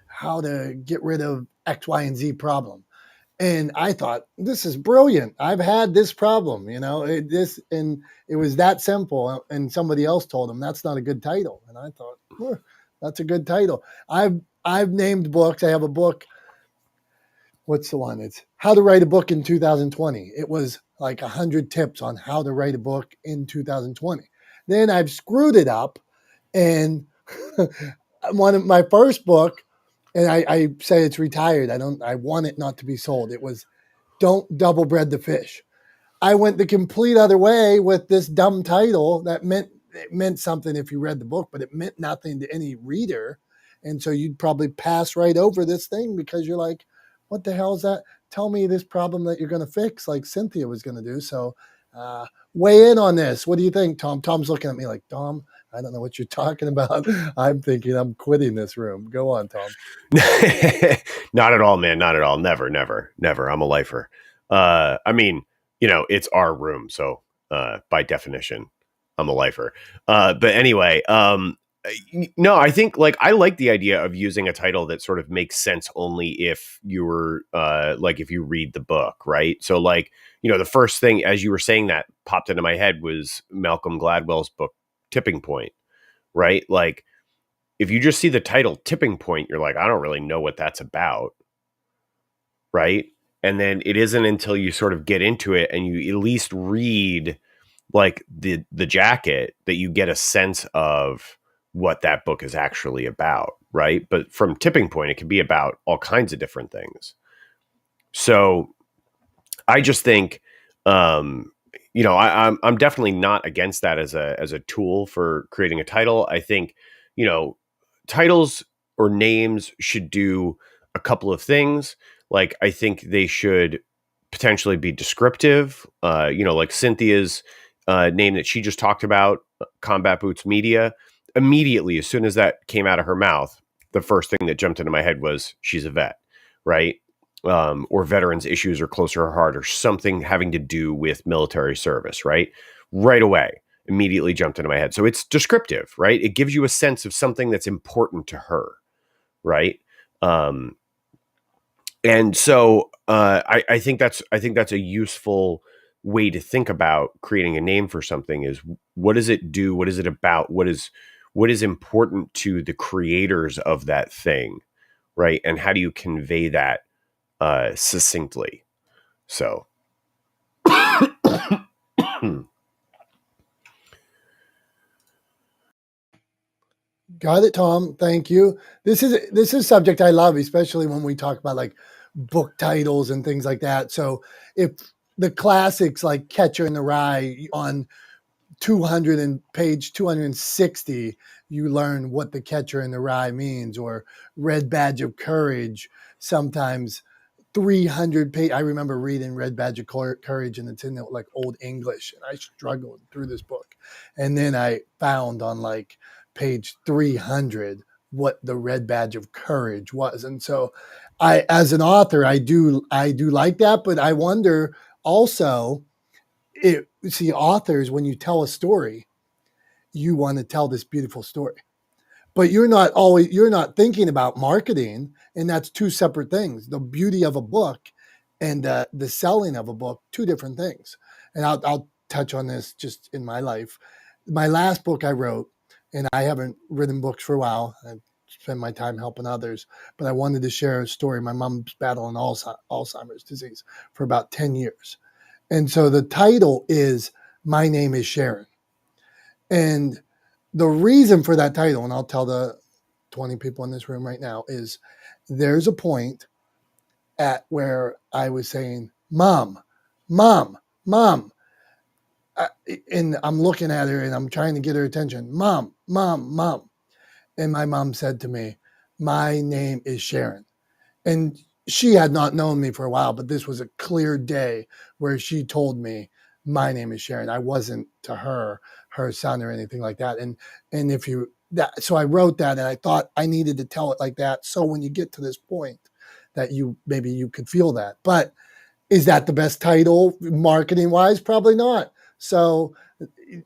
how to get rid of X, Y, and Z problem. And I thought, this is brilliant. I've had this problem, and it was that simple. And somebody else told him that's not a good title. And I thought, that's a good title. I've named books. I have a book. What's the one? It's How to Write a Book in 2020. It was like 100 tips on how to write a book in 2020. Then I've screwed it up, and one of my first book, and I say it's retired. I want it not to be sold. It was Don't Double Bread the Fish. I went the complete other way with this dumb title that meant something if you read the book, but it meant nothing to any reader. And so you'd probably pass right over this thing because you're like, what the hell is that? Tell me this problem that you're going to fix, like Cynthia was going to do. So weigh in on this. What do you think, Tom? Tom's looking at me like, Tom, I don't know what you're talking about. I'm thinking I'm quitting this room. Go on, Tom. Not at all, man. Not at all. Never. I'm a lifer. I mean, it's our room. So by definition, I'm a lifer. But anyway, no, I think I like the idea of using a title that sort of makes sense only if you're if you read the book, right? So the first thing as you were saying that popped into my head was Malcolm Gladwell's book, Tipping Point, right? Like if you just see the title Tipping Point, you're like, I don't really know what that's about, right? And then it isn't until you sort of get into it and you at least read the jacket that you get a sense of what that book is actually about, right? But from Tipping Point, it can be about all kinds of different things. So I just think, I'm definitely not against that as a tool for creating a title. I think, titles or names should do a couple of things. I think they should potentially be descriptive, like Cynthia's name that she just talked about, Combat Boots Media. Immediately, as soon as that came out of her mouth, the first thing that jumped into my head was she's a vet, right? or veterans issues are close to her heart, or something having to do with military service, right? Right away, immediately jumped into my head. So it's descriptive, right? It gives you a sense of something that's important to her, right? And so I think that's a useful way to think about creating a name for something. Is what does it do? What is it about? What is important to the creators of that thing, right? And how do you convey that succinctly? So Got it, Tom. Thank you. This is a subject I love, especially when we talk about like book titles and things like that. So if the classics like Catcher in the Rye on 200 and page 260, you learn what the Catcher in the Rye means, or Red Badge of Courage. Sometimes 300 page. I remember reading Red Badge of Courage, and it's in like Old English, and I struggled through this book. And then I found on like page 300 what the Red Badge of Courage was. And so as an author, I do like that, but I wonder also, see, authors, when you tell a story, you want to tell this beautiful story, but you're not thinking about marketing, and that's two separate things. The beauty of a book and the selling of a book, two different things. And I'll touch on this just in my life. My last book I wrote, and I haven't written books for a while. I spend my time helping others, but I wanted to share a story. My mom's battling Alzheimer's disease for about 10 years. And so the title is My Name is Sharon. And the reason for that title, and I'll tell the 20 people in this room right now, is there's a point at where I was saying, Mom, Mom, Mom. And I'm looking at her and I'm trying to get her attention. Mom, Mom, Mom. And my mom said to me, my name is Sharon. And she had not known me for a while, but this was a clear day where she told me, my name is Sharon. I wasn't to her son or anything like that. And so I wrote that, and I thought I needed to tell it like that. So when you get to this point that maybe you could feel that, but is that the best title marketing wise? Probably not. So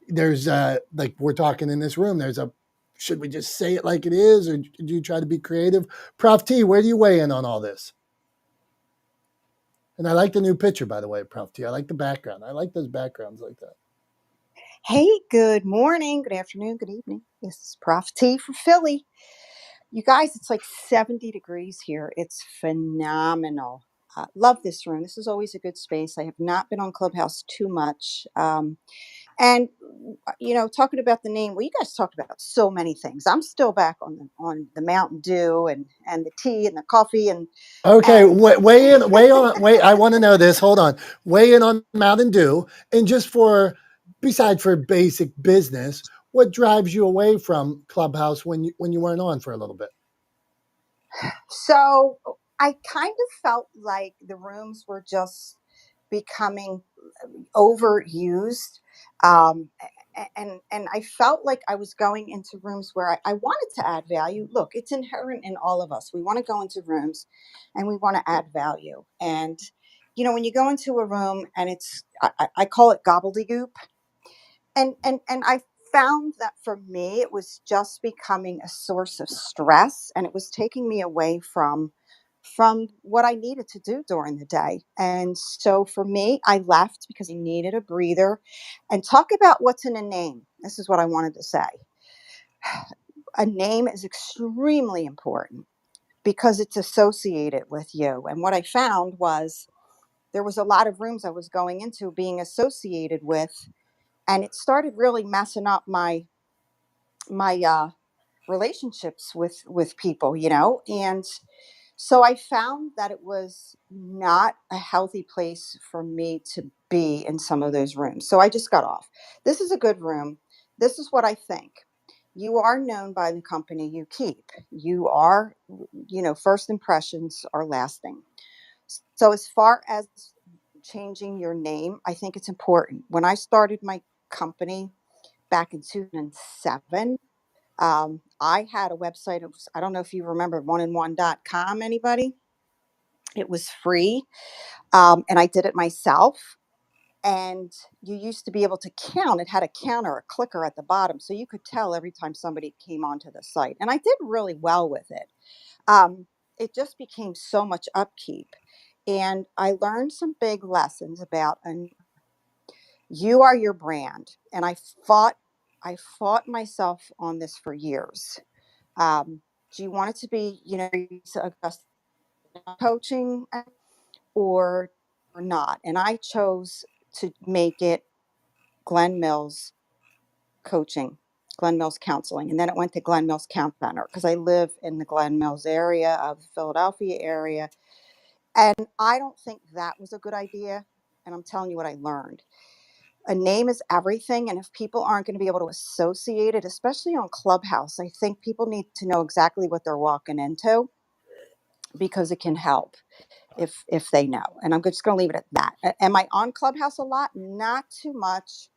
there's like we're talking in this room, should we just say it like it is, or do you try to be creative? Prof T, where do you weigh in on all this? And I like the new picture, by the way, Prof T. I like the background. I like those backgrounds like that. Hey, good morning, good afternoon, good evening. This is Prof T from Philly. You guys, it's like 70 degrees here. It's phenomenal. Love this room. This is always a good space. I have not been on Clubhouse too much. And talking about the name, well, you guys talked about so many things. I'm still back on the Mountain Dew and the tea and the coffee and okay. Weigh in. I want to know this. Hold on. Weigh in on Mountain Dew, and just besides for basic business, what drives you away from Clubhouse when you weren't on for a little bit? So I kind of felt like the rooms were just becoming overused. And I felt like I was going into rooms where I wanted to add value. Look, it's inherent in all of us. We want to go into rooms and we want to add value. And, when you go into a room and I call it gobbledygook. And I found that for me, it was just becoming a source of stress, and it was taking me away from what I needed to do during the day. And so for me, I left because I needed a breather. And talk about what's in a name. This is what I wanted to say. A name is extremely important because it's associated with you. And what I found was there was a lot of rooms I was going into being associated with, and it started really messing up my relationships with people, and so I found that it was not a healthy place for me to be in some of those rooms. So I just got off. This is a good room. This is what I think. You are known by the company you keep. You are, first impressions are lasting. So as far as changing your name, I think it's important. When I started my company back in 2007, I had a website. I don't know if you remember oneandone.com, anybody? It was free, and I did it myself. And you used to be able to count. It had a counter, a clicker at the bottom, so you could tell every time somebody came onto the site. And I did really well with it. Um, it just became so much upkeep, and I learned some big lessons about, and you are your brand. And I fought myself on this for years. Do you want it to be, just coaching, or not? And I chose to make it Glenn Mills coaching, Glenn Mills counseling. And then it went to Glenn Mills Count Center because I live in the Glenn Mills area of the Philadelphia area. And I don't think that was a good idea. And I'm telling you what I learned. A name is everything. And if people aren't going to be able to associate it, especially on Clubhouse, I think people need to know exactly what they're walking into, because it can help if they know. And I'm just going to leave it at that. Am I on Clubhouse a lot? Not too much.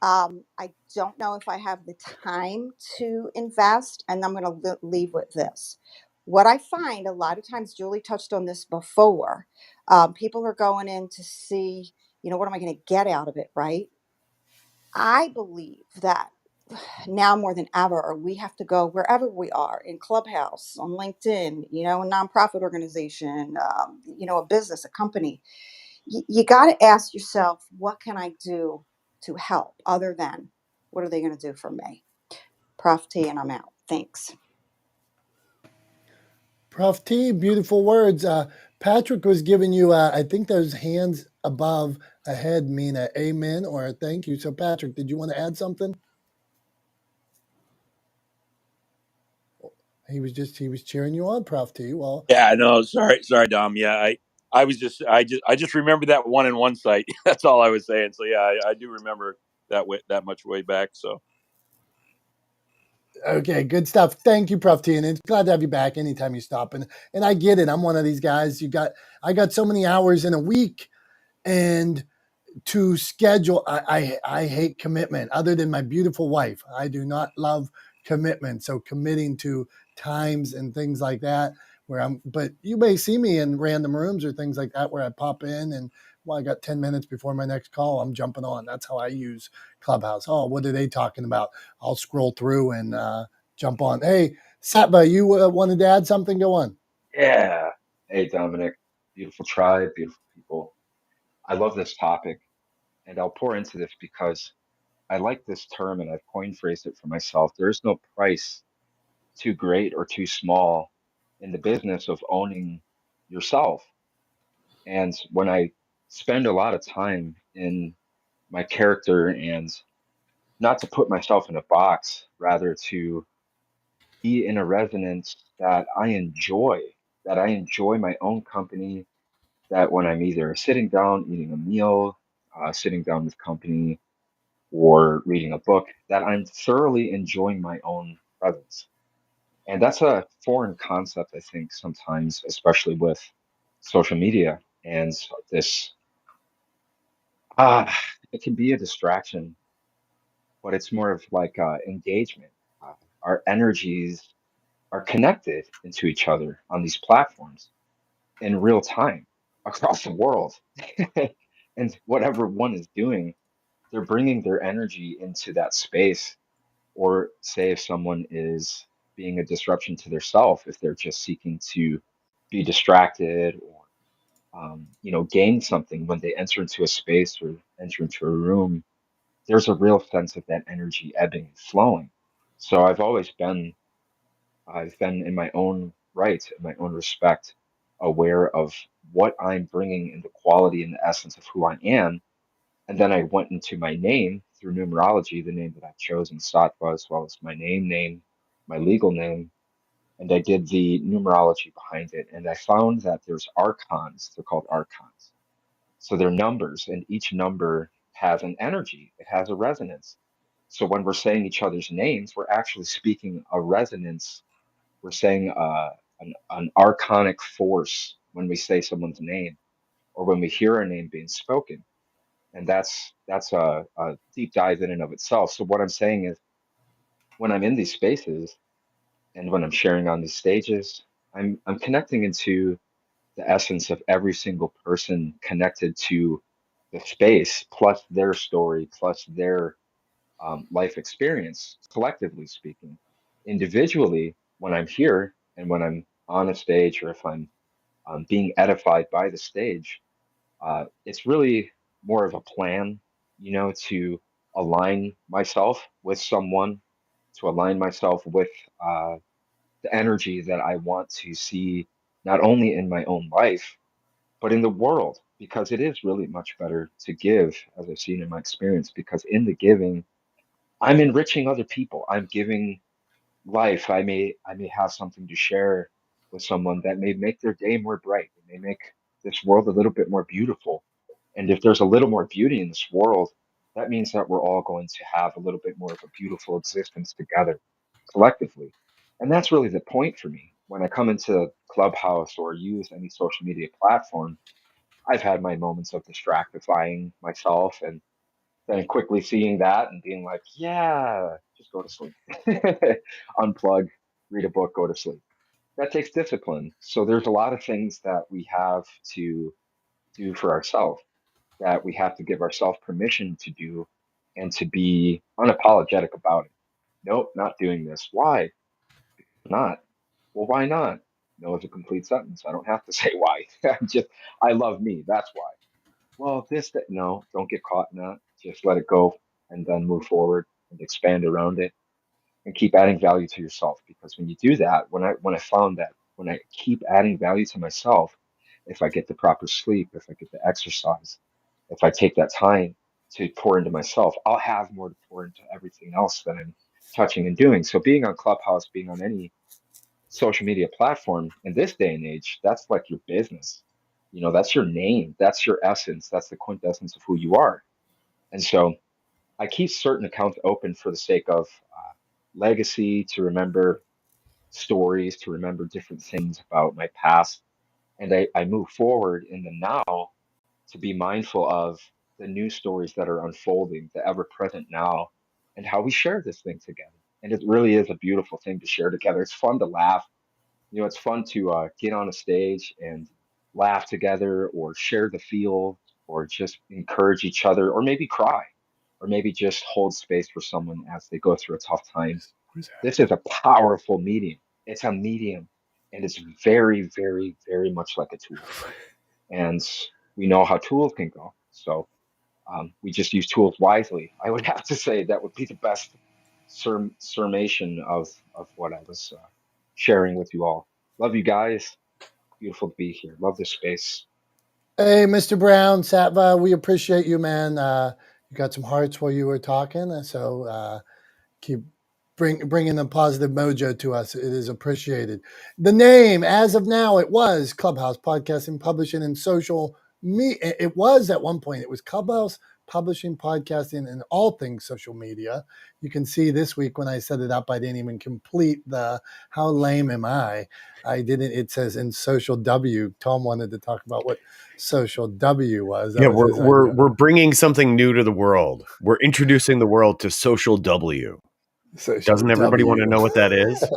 I don't know if I have the time to invest, and I'm going to leave with this. What I find a lot of times, Julie touched on this before, people are going in to see, what am I going to get out of it, right? I believe that now more than ever, we have to go wherever we are, in Clubhouse, on LinkedIn, a nonprofit organization, a business, a company. You got to ask yourself, what can I do to help other than what are they going to do for me? Prof T, and I'm out. Thanks. Prof T, beautiful words. Patrick was giving you, I think those hands above a head mean a amen or a thank you. So, Patrick, did you want to add something? He was cheering you on, Prof T. Well, Yeah, no, sorry, Dom. Yeah, I just remember that one-on-one site. That's all I was saying. So yeah, I do remember that much way back. So okay, good stuff. Thank you, Prof T, and it's glad to have you back anytime you stop. And I get it. I'm one of these guys. I got so many hours in a week, and to schedule, I hate commitment. Other than my beautiful wife, I do not love commitment. So committing to times and things like that, but you may see me in random rooms or things like that where I pop in and, well, I got 10 minutes before my next call, I'm jumping on. That's how I use Clubhouse. Oh, what are they talking about? I'll scroll through and jump on. Hey, Satva, you wanted to add something? Go on. Yeah. Hey, Dominic. Beautiful tribe, beautiful people. I love this topic, and I'll pour into this because I like this term and I've coin phrased it for myself. There is no price too great or too small in the business of owning yourself. And when I spend a lot of time in my character, and not to put myself in a box, rather to be in a resonance that I enjoy my own company, that when I'm either sitting down eating a meal, sitting down with company, or reading a book, that I'm thoroughly enjoying my own presence. And that's a foreign concept, I think, sometimes, especially with social media and this. Uh, it can be a distraction, but it's more of like engagement. Our energies are connected into each other on these platforms in real time across the world. And whatever one is doing, they're bringing their energy into that space. Or say if someone is being a disruption to their self, if they're just seeking to be distracted, or gain something when they enter into a space or enter into a room, there's a real sense of that energy ebbing and flowing. So I've been in my own right, in my own respect, aware of what I'm bringing in the quality and the essence of who I am. And then I went into my name through numerology, the name that I've chosen, Sattva, as well as my name, my legal name. And I did the numerology behind it. And I found that there's archons, they're called archons. So they're numbers, and each number has an energy, it has a resonance. So when we're saying each other's names, we're actually speaking a resonance. We're saying an archonic force when we say someone's name, or when we hear a name being spoken. And that's a deep dive in and of itself. So what I'm saying is, when I'm in these spaces and when I'm sharing on these stages, I'm connecting into the essence of every single person connected to the space, plus their story, plus their life experience, collectively speaking. Individually, when I'm here and when I'm on a stage or if I'm being edified by the stage, it's really more of a plan, to align myself with someone, to align myself with the energy that I want to see not only in my own life, but in the world, because it is really much better to give, as I've seen in my experience, because in the giving, I'm enriching other people. I'm giving life. I may have something to share with someone that may make their day more bright. It may make this world a little bit more beautiful. And if there's a little more beauty in this world, that means that we're all going to have a little bit more of a beautiful existence together, collectively. And that's really the point for me. When I come into Clubhouse or use any social media platform, I've had my moments of distractifying myself and then quickly seeing that and being like, yeah, just go to sleep. Unplug, read a book, go to sleep. That takes discipline. So there's a lot of things that we have to do for ourselves, that we have to give ourselves permission to do and to be unapologetic about it. Nope, not doing this. Why not? Well, why not? No is a complete sentence. I don't have to say why. I love me. That's why. Well, this, that, no, don't get caught in that. Just let it go and then move forward and expand around it and keep adding value to yourself. Because when you do that, when I found that when I keep adding value to myself, if I get the proper sleep, if I get the exercise, if I take that time to pour into myself, I'll have more to pour into everything else that I'm touching and doing. So being on Clubhouse, being on any social media platform in this day and age, that's like your business. That's your name, that's your essence, that's the quintessence of who you are. And so I keep certain accounts open for the sake of legacy, to remember stories, to remember different things about my past. And I move forward in the now to be mindful of the new stories that are unfolding, the ever present now, and how we share this thing together. And it really is a beautiful thing to share together. It's fun to laugh. It's fun to get on a stage and laugh together or share the feel or just encourage each other or maybe cry or maybe just hold space for someone as they go through a tough time. What is that? This is a powerful medium. It's a medium and it's very, very, very much like a tool. And we know how tools can go. So we just use tools wisely. I would have to say that would be the best summation of what I was sharing with you all. Love you guys. Beautiful to be here. Love this space. Hey, Mr. Brown, Satva, we appreciate you, man. You got some hearts while you were talking, so keep bringing the positive mojo to us. It is appreciated. The name, as of now, it was Clubhouse Podcasting, Publishing, and Social Media. It was at one point. It was Clubhouse Publishing, Podcasting, and all things social media. You can see this week when I set it up, I didn't even complete the how lame am I. I didn't. It says in Social W. Tom wanted to talk about what Social W was. That Yeah, was his we're idea. we're bringing something new to the world. We're introducing the world to Social W. Social Doesn't everybody want to W. know what that is?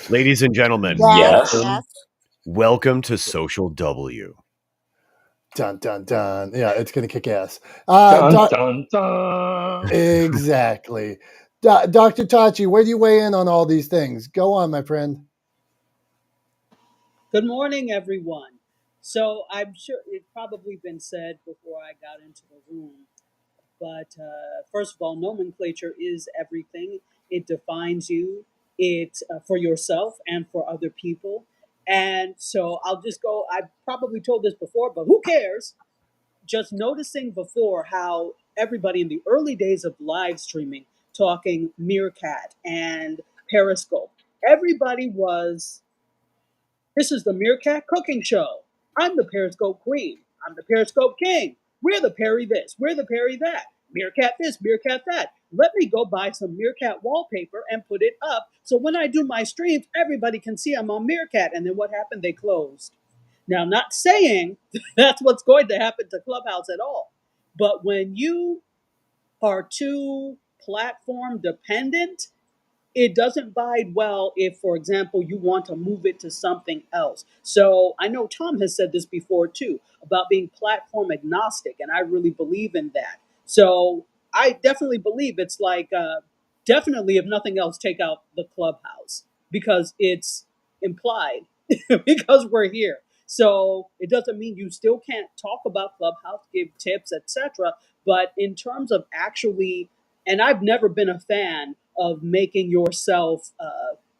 Ladies and gentlemen, Yes, Yes. welcome yes. welcome to Social W. Dun dun dun. Yeah, it's gonna kick ass. Dun dun dun. Exactly. Dr. Tachi, where do you weigh in on all these things? Go on, my friend. Good morning, everyone. So I'm sure it's probably been said before I got into the room, but first of all, nomenclature is everything. It defines you. It for yourself and for other people. And so I'll just go. I've probably told this before, but who cares? Just noticing before how everybody in the early days of live streaming, talking Meerkat and Periscope, everybody was, this is the Meerkat Cooking Show. I'm the Periscope Queen. I'm the Periscope King. We're the Perry this. We're the Perry that. Meerkat this, Meerkat that. Let me go buy some Meerkat wallpaper and put it up so when I do my streams, everybody can see I'm on Meerkat. And then what happened? They closed. Now, I'm not saying that's what's going to happen to Clubhouse at all. But when you are too platform dependent, it doesn't bide well if, for example, you want to move it to something else. So I know Tom has said this before too about being platform agnostic, and I really believe in that. So I definitely believe it's like, definitely, if nothing else, take out the clubhouse because it's implied because we're here. So it doesn't mean you still can't talk about clubhouse, give tips, etc. But in terms of actually, and I've never been a fan of making yourself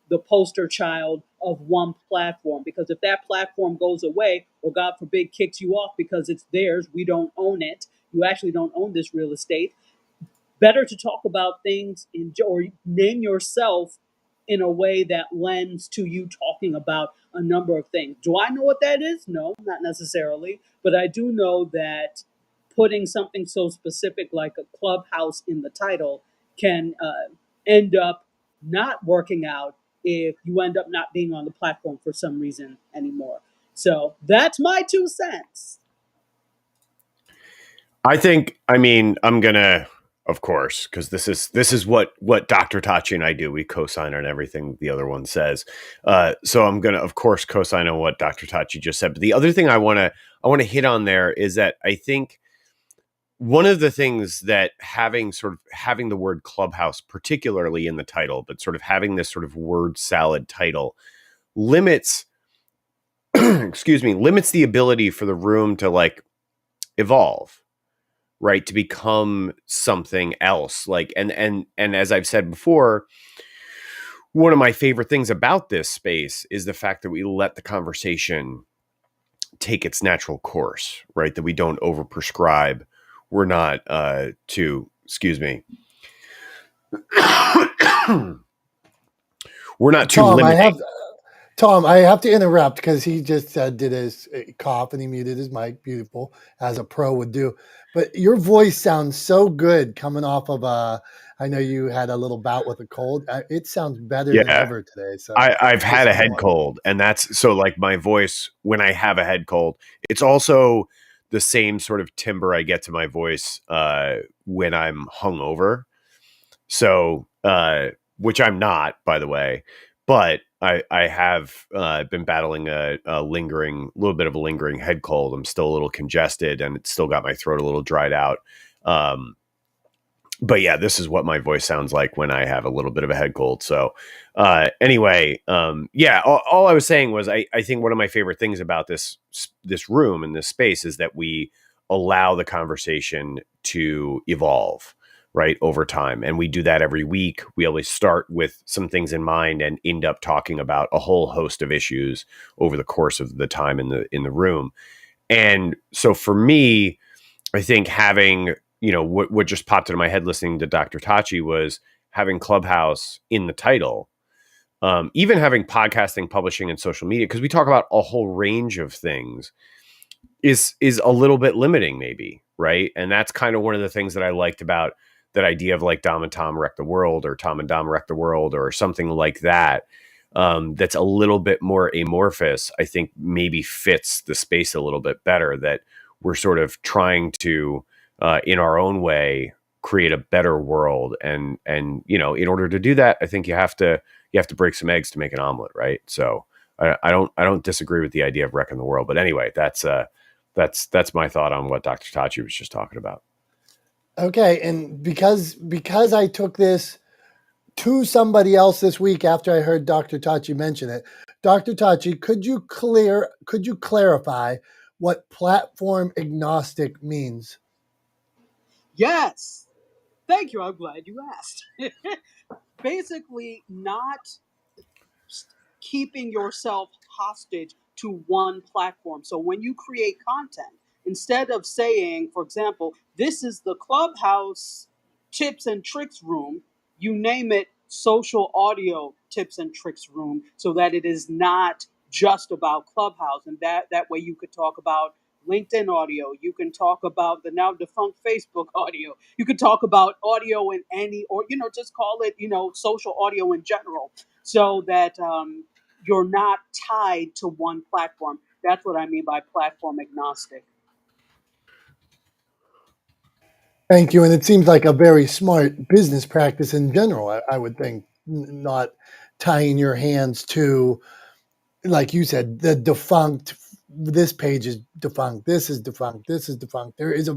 the poster child of one platform, because if that platform goes away or God forbid kicks you off because it's theirs, we don't own it, you actually don't own this real estate, better to talk about things or name yourself in a way that lends to you talking about a number of things. Do I know what that is? No, not necessarily, but I do know that putting something so specific like a clubhouse in the title can end up not working out if you end up not being on the platform for some reason anymore. So that's my 2 cents. I mean, I'm gonna, of course, because this is what Dr. Tachi and I do. We co-sign on everything the other one says. So I'm gonna, of course, co-sign on what Dr. Tachi just said. But the other thing I wanna hit on there is that I think one of the things that having the word clubhouse, particularly in the title, but sort of having this sort of word salad title limits, limits the ability for the room to like evolve, right, to become something else. Like, and as I've said before, one of my favorite things about this space is the fact that we let the conversation take its natural course, right? That we don't overprescribe. We're not we're not too Tom, limiting. I have to interrupt because he just did his cough and he muted his mic. Beautiful, as a pro would do. But your voice sounds so good coming off of I know you had a little bout with a cold. It sounds better than Yeah. ever today. So I've had just a head cold, and that's so like my voice when I have a head cold, it's also the same sort of timbre I get to my voice when I'm hungover. So, which I'm not, by the way, but I have been battling a little bit of a lingering head cold. I'm still a little congested, and it's still got my throat a little dried out. But yeah, this is what my voice sounds like when I have a little bit of a head cold. So anyway, yeah, all I was saying was I think one of my favorite things about this room and this space is that we allow the conversation to evolve, right, over time. And we do that every week. We always start with some things in mind and end up talking about a whole host of issues over the course of the time in the room. And so for me, I think having, what just popped into my head listening to Dr. Tachi was having Clubhouse in the title, even having podcasting, publishing, and social media, because we talk about a whole range of things, is a little bit limiting maybe, right? And that's kind of one of the things that I liked about that idea of like Dom and Tom wreck the world, or Tom and Dom wreck the world, or something like that. That's a little bit more amorphous, I think maybe fits the space a little bit better, that we're sort of trying to, in our own way, create a better world. And, in order to do that, I think you have to break some eggs to make an omelet. Right. So I don't disagree with the idea of wrecking the world, but anyway, that's my thought on what Dr. Tachi was just talking about. Okay, and because I took this to somebody else this week after I heard Dr. Tachi mention it, Dr. Tachi, could you clarify what platform agnostic means? Yes. Thank you. I'm glad you asked. Basically, not keeping yourself hostage to one platform. So when you create content, instead of saying, for example, this is the Clubhouse tips and tricks room, you name it social audio tips and tricks room, so that it is not just about Clubhouse. And that way you could talk about LinkedIn audio, you can talk about the now defunct Facebook audio, you could talk about audio in any, or just call it social audio in general, so that you're not tied to one platform. That's what I mean by platform agnostic. Thank you, and it seems like a very smart business practice in general, I would think. not tying your hands to, like you said, the defunct. This page is defunct. This is defunct. This is defunct. There is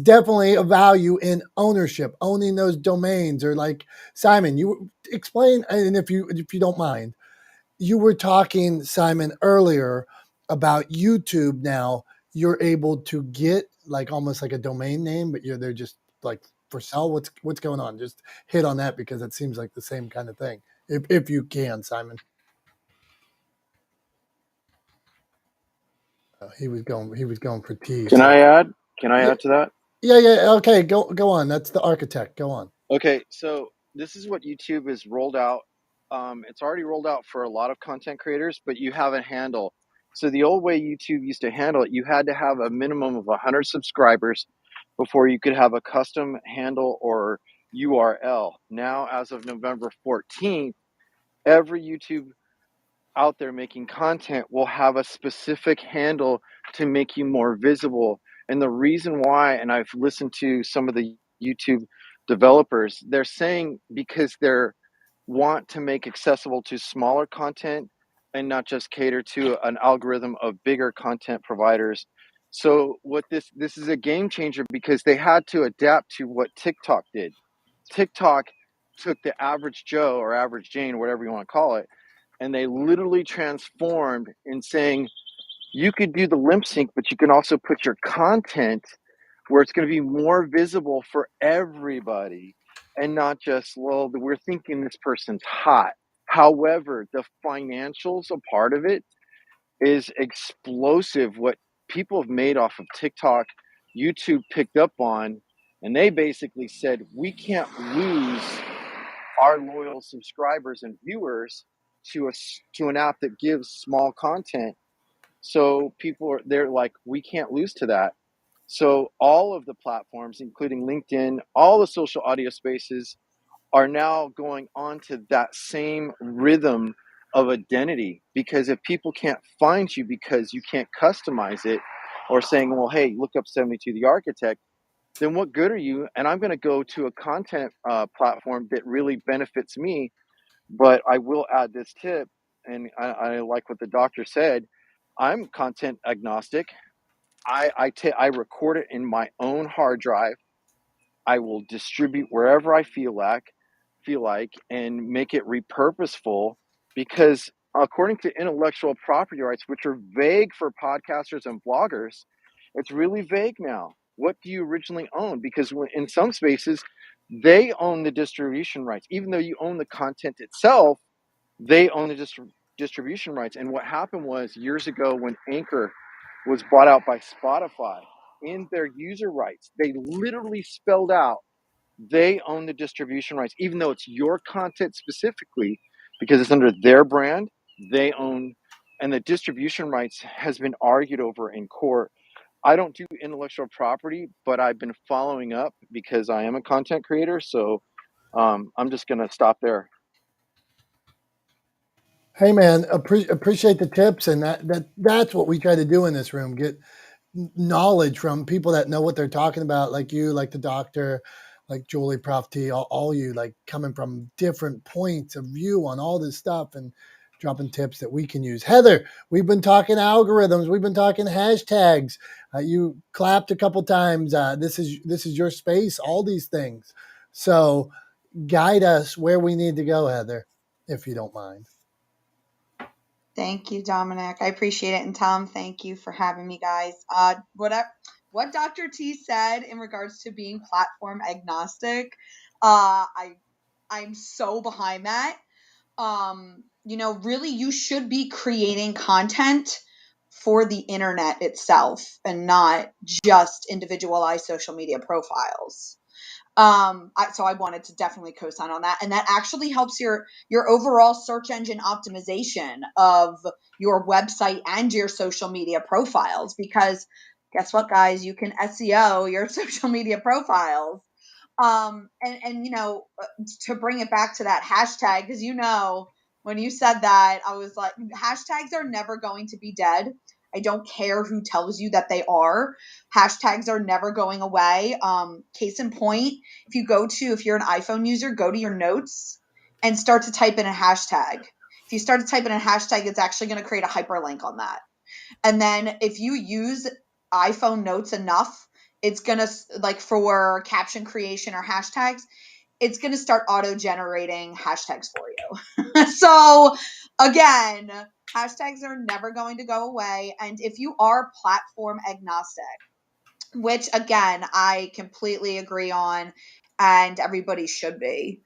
definitely a value in ownership, owning those domains. Or like Simon, you explain, and if you don't mind, you were talking, Simon, earlier about YouTube. Now you're able to get like almost like a domain name, but they're just like for sale. What's going on? Just hit on that, because it seems like the same kind of thing. If you can, Simon. He was going for T. Can So I add? Can I yeah, add to that? yeah. Okay, go on. That's the architect. Go on. Okay, so this is what YouTube has rolled out. It's already rolled out for a lot of content creators, but you have a handle. So the old way YouTube used to handle it, you had to have a minimum of 100 subscribers before you could have a custom handle or URL. Now, as of November 14th, every YouTube out there making content will have a specific handle to make you more visible. And the reason why, and I've listened to some of the YouTube developers, they're saying because they're want to make accessible to smaller content and not just cater to an algorithm of bigger content providers. So what this is a game changer, because they had to adapt to what TikTok did. TikTok took the average Joe or average Jane, whatever you want to call it, and they literally transformed in saying you could do the lip sync, but you can also put your content where it's going to be more visible for everybody and not just, well, we're thinking this person's hot. However, the financials, a part of it, is explosive. What people have made off of TikTok, YouTube picked up on, and they basically said, we can't lose our loyal subscribers and viewers to an app that gives small content. So they're like, we can't lose to that. So all of the platforms, including LinkedIn, all the social audio spaces, are now going on to that same rhythm of identity. Because if people can't find you because you can't customize it, or saying, well, hey, look up 72 the architect, then what good are you? And I'm going to go to a content platform that really benefits me. But I will add this tip, and I like what the doctor said. I'm content agnostic. I record it in my own hard drive. I will distribute wherever I feel like, and make it repurposeful, because according to intellectual property rights, which are vague for podcasters and bloggers, it's really vague now. What do you originally own? Because in some spaces, they own the distribution rights. Even though you own the content itself, they own the distribution rights. And what happened was, years ago, when Anchor was bought out by Spotify, in their user rights, they literally spelled out they own the distribution rights, even though it's your content specifically, because it's under their brand. They own, and the distribution rights has been argued over in court. I don't do intellectual property, but I've been following up because I am a content creator. So I'm just going to stop there. Hey man, appreciate the tips, and that's what we try to do in this room: get knowledge from people that know what they're talking about, like you, like the doctor, like Julie, Prof T, all you, like coming from different points of view on all this stuff and dropping tips that we can use. Heather, we've been talking algorithms, we've been talking hashtags. You clapped a couple times. This is your space. All these things. So guide us where we need to go, Heather, if you don't mind. Thank you, Dominic. I appreciate it. And Tom, thank you for having me, guys. What Dr. T said in regards to being platform agnostic, I'm so behind that. Really, you should be creating content for the internet itself and not just individualized social media profiles. So I wanted to definitely co-sign on that, and that actually helps your overall search engine optimization of your website and your social media profiles, because guess what, guys, you can SEO your social media profiles. And to bring it back to that hashtag, because when you said that, I was like, hashtags are never going to be dead. I don't care who tells you that they are. Hashtags are never going away. Case in point, if you're an iPhone user, go to your notes and start to type in a hashtag. If you start to type in a hashtag, it's actually going to create a hyperlink on that. And then if you use iPhone notes enough, it's going to, like for caption creation or hashtags, it's going to start auto-generating hashtags for you. So again, hashtags are never going to go away. And if you are platform agnostic, which again, I completely agree on, and everybody should be,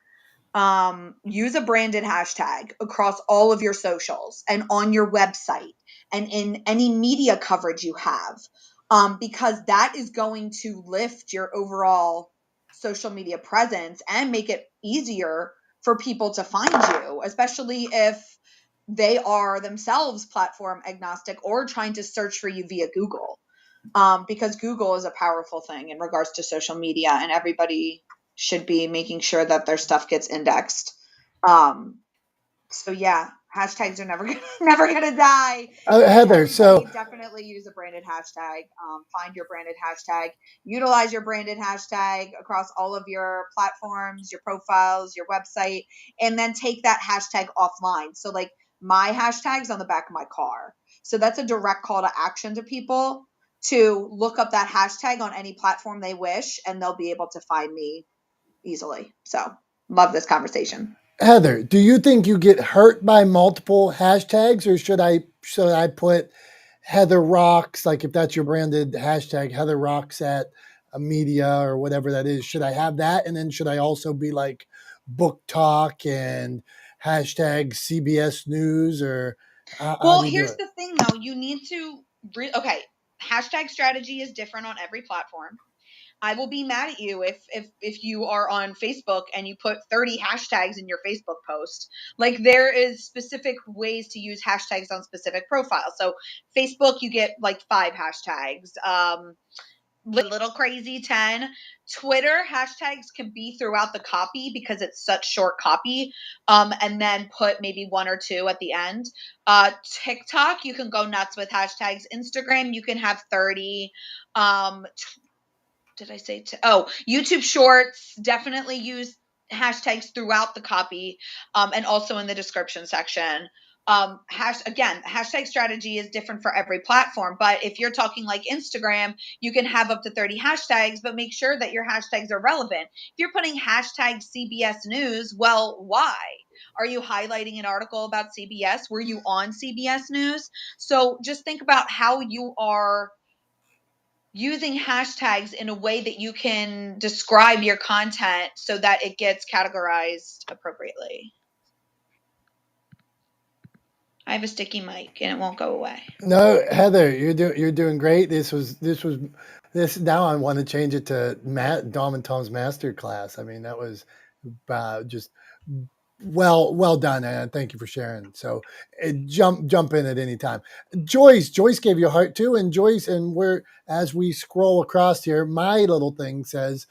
use a branded hashtag across all of your socials and on your website and in any media coverage you have, because that is going to lift your overall social media presence and make it easier for people to find you, especially if they are themselves platform agnostic or trying to search for you via Google, because Google is a powerful thing in regards to social media, and everybody should be making sure that their stuff gets indexed. So yeah, hashtags are never gonna die. And Heather, everybody so definitely use a branded hashtag. Find your branded hashtag. Utilize your branded hashtag across all of your platforms, your profiles, your website, and then take that hashtag offline. So like my hashtag's on the back of my car. So that's a direct call to action to people to look up that hashtag on any platform they wish, and they'll be able to find me easily. So love this conversation. Heather, do you think you get hurt by multiple hashtags, or should I put Heather Rocks, like if that's your branded hashtag, Heather Rocks at a media or whatever that is? Should I have that, and then should I also be like book talk and hashtag CBS News, or how Well, do you do here's it? the thing though. You need to okay, hashtag strategy is different on every platform. I will be mad at you if you are on Facebook and you put 30 hashtags in your Facebook post. Like there is specific ways to use hashtags on specific profiles. So Facebook, you get like 5 hashtags. Little crazy 10. Twitter hashtags can be throughout the copy because it's such short copy, and then put maybe 1 or 2 at the end. TikTok, you can go nuts with hashtags. Instagram, you can have 30. Did I say YouTube Shorts, definitely use hashtags throughout the copy, and also in the description section. Hashtag strategy is different for every platform, but if you're talking like Instagram, you can have up to 30 hashtags, but make sure that your hashtags are relevant. If you're putting hashtag CBS News, well, why? Are you highlighting an article about CBS? Were you on CBS News? So just think about how you are using hashtags in a way that you can describe your content so that it gets categorized appropriately. I have a sticky mic and it won't go away. No, Heather, you're doing great. This now I want to change it to Dom and Tom's master class. I mean, that was just well done, and thank you for sharing. So jump in at any time. Joyce gave you a heart too, and Joyce, and we're as we scroll across here, my little thing says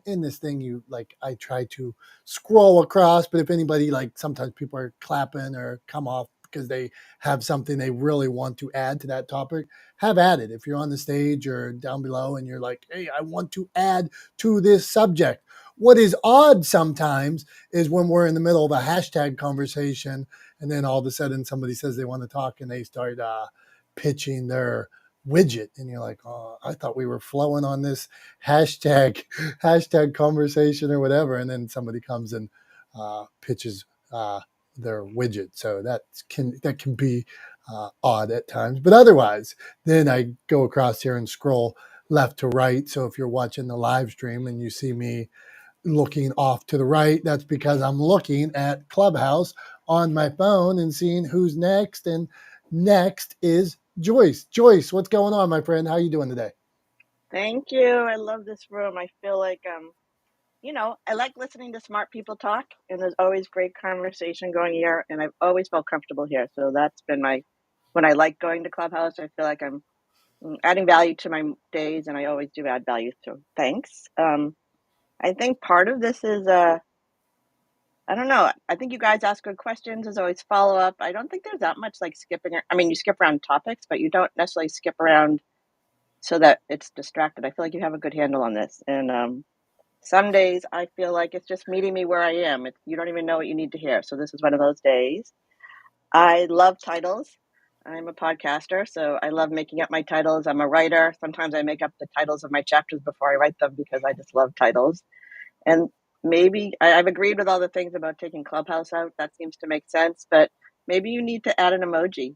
in this thing I try to scroll across, but if anybody, like sometimes people are clapping or come off because they have something they really want to add to that topic, have added. If you're on the stage or down below and you're like, hey, I want to add to this subject. What is odd sometimes is when we're in the middle of a hashtag conversation and then all of a sudden somebody says they want to talk and they start pitching their widget, and you're like, oh, I thought we were flowing on this hashtag conversation or whatever, and then somebody comes and pitches their widget. So that can be odd at times, but otherwise, then I go across here and scroll left to right. So if you're watching the live stream and you see me looking off to the right, that's because I'm looking at Clubhouse on my phone and seeing who's next. And next is Joyce. Joyce, what's going on, my friend? How are you doing today? Thank you. I love this room. I feel like I like listening to smart people talk, and there's always great conversation going here, and I've always felt comfortable here. So that's been when I like going to Clubhouse, I feel like I'm adding value to my days, and I always do add value. So thanks. I think part of this is I don't know. I think you guys ask good questions. There's always follow up. I don't think there's that much like skipping. I mean, you skip around topics, but you don't necessarily skip around so that it's distracted. I feel like you have a good handle on this. And some days I feel like it's just meeting me where I am. You don't even know what you need to hear. So this is one of those days. I love titles. I'm a podcaster, so I love making up my titles. I'm a writer. Sometimes I make up the titles of my chapters before I write them because I just love titles. And maybe I've agreed with all the things about taking Clubhouse out. That seems to make sense, but maybe you need to add an emoji.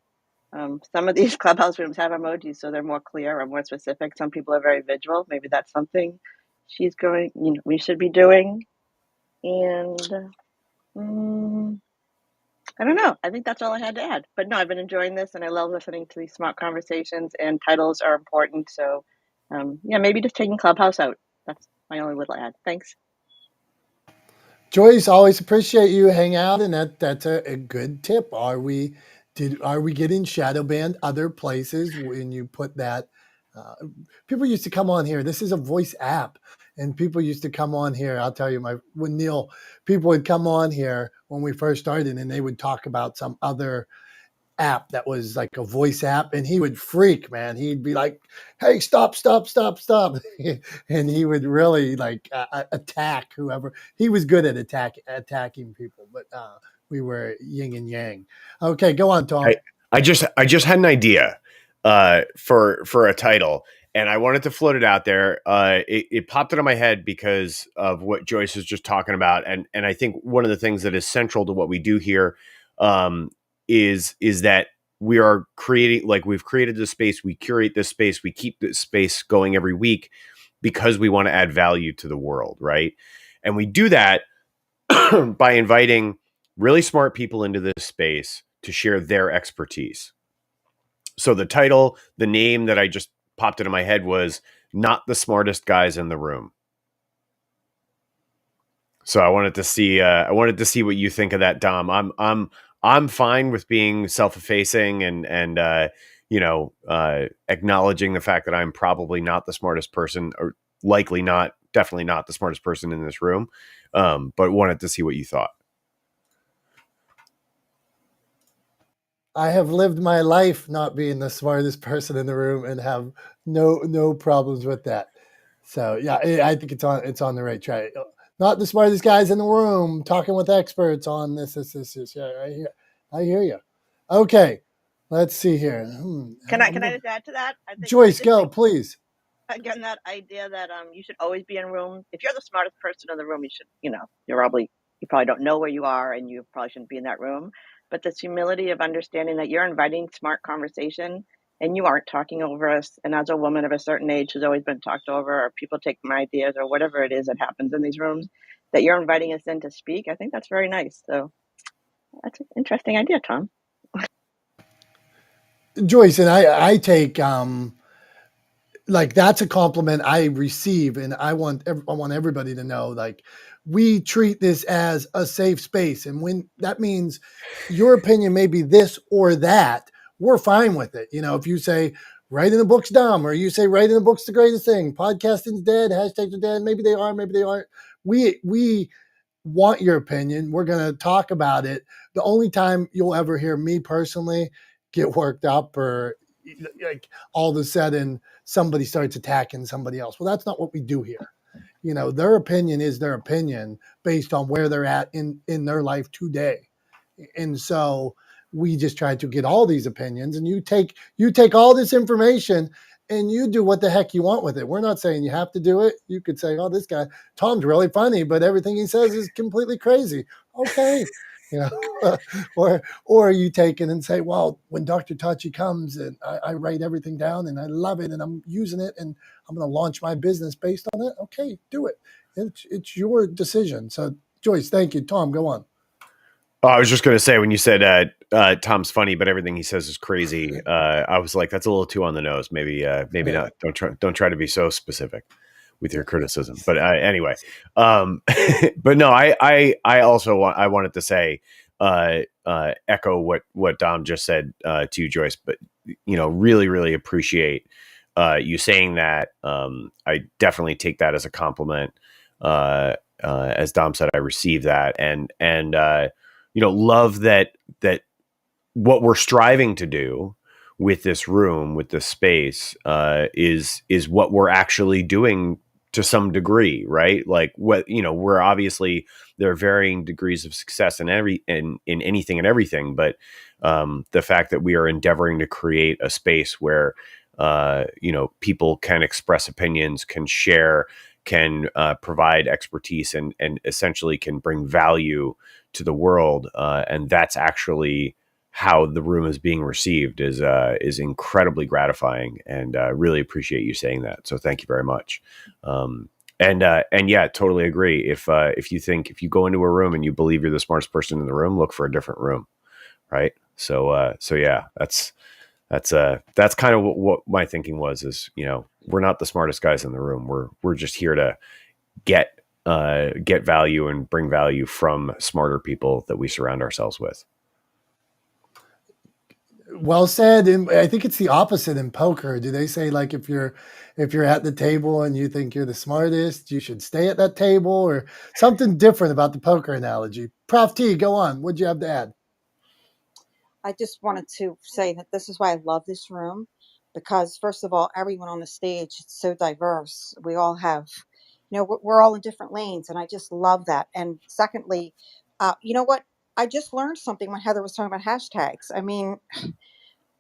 Some of these Clubhouse rooms have emojis, so they're more clear or more specific. Some people are very visual. Maybe that's something we should be doing. And I don't know. I think that's all I had to add. But no, I've been enjoying this, and I love listening to these smart conversations. And titles are important, so yeah, maybe just taking Clubhouse out. That's my only little add. Thanks. Joyce, always appreciate you hang out, and that's a good tip. Are we getting shadow banned other places when you put that? People used to come on here. This is a voice app, and people used to come on here. I'll tell you, when Neil, people would come on here when we first started, and they would talk about some other app that was like a voice app, and he would freak, man. He'd be like, "Hey, stop, stop, stop, stop." And he would really like attack whoever. He was good at attacking people, but we were yin and yang. Okay, go on, Tom. I just had an idea for a title, and I wanted to float it out there. It popped into my head because of what Joyce was just talking about, and I think one of the things that is central to what we do here is that we are creating, like, we've created this space, we curate this space, we keep this space going every week because we want to add value to the world, right? And we do that by inviting really smart people into this space to share their expertise. So the title, the name that I just popped into my head was Not the Smartest Guys in the Room. So I wanted to see what you think of that, Dom. I'm fine with being self-effacing and acknowledging the fact that I'm probably not the smartest person, or definitely not the smartest person in this room. But wanted to see what you thought. I have lived my life not being the smartest person in the room and have no problems with that. So yeah, I think it's on the right track. Not the smartest guys in the room, talking with experts on this. Yeah, I hear you. Okay, let's see here. Can I just add to that? I think Joyce, go, please. Again, that idea that you should always be in a room. If you're the smartest person in the room, you probably don't know where you are, and you probably shouldn't be in that room. But this humility of understanding that you're inviting smart conversation, and you aren't talking over us. And as a woman of a certain age who's always been talked over, or people take my ideas, or whatever it is that happens in these rooms, that you're inviting us in to speak, I think that's very nice. So that's an interesting idea, Tom. Joyce, and I take like, that's a compliment I receive, and I want everybody to know, like, we treat this as a safe space, and when that means your opinion may be this or that, we're fine with it. If you say writing the book's dumb, or you say writing the book's the greatest thing, podcasting's dead, hashtags are dead, maybe they are, maybe they aren't. We want your opinion. We're going to talk about it. The only time you'll ever hear me personally get worked up, or like all of a sudden somebody starts attacking somebody else. Well, that's not what we do here. Their opinion is their opinion based on where they're at in their life today. And so we just try to get all these opinions, and you take all this information and you do what the heck you want with it. We're not saying you have to do it. You could say, "Oh, this guy, Tom's really funny, but everything he says is completely crazy." Okay. Or you take it and say, "Well, when Dr. Tachi comes, and I write everything down and I love it and I'm using it and I'm going to launch my business based on it." Okay, do it. It's your decision. So Joyce, thank you. Tom, go on. Oh, I was just going to say, when you said Tom's funny, but everything he says is crazy, I was like, that's a little too on the nose. Maybe not. Don't try to be so specific with your criticism. But anyway, but no, I also wanted to say, echo what Dom just said to you, Joyce. But really, really appreciate you saying that. I definitely take that as a compliment. as Dom said, I received that, and love that what we're striving to do with this room, with this space, is what we're actually doing to some degree, right? Like we're obviously, there are varying degrees of success in anything and everything, but the fact that we are endeavoring to create a space where people can express opinions, can share, can provide expertise, and essentially can bring value to the world, and that's actually how the room is being received is incredibly gratifying, and really appreciate you saying that. So thank you very much. And yeah, totally agree. If you go into a room and you believe you're the smartest person in the room, look for a different room, right? So yeah, that's kind of what my thinking was. Is we're not the smartest guys in the room. We're just here to get value and bring value from smarter people that we surround ourselves with. Well said. And I think it's the opposite in poker. Do they say, like, if you're at the table and you think you're the smartest, you should stay at that table, or something different about the poker analogy? Prof T, go on. What'd you have to add? I just wanted to say that this is why I love this room, because first of all, everyone on the stage, it's so diverse. We all have, we're all in different lanes, and I just love that. And secondly, you know what? I just learned something when Heather was talking about hashtags. I mean,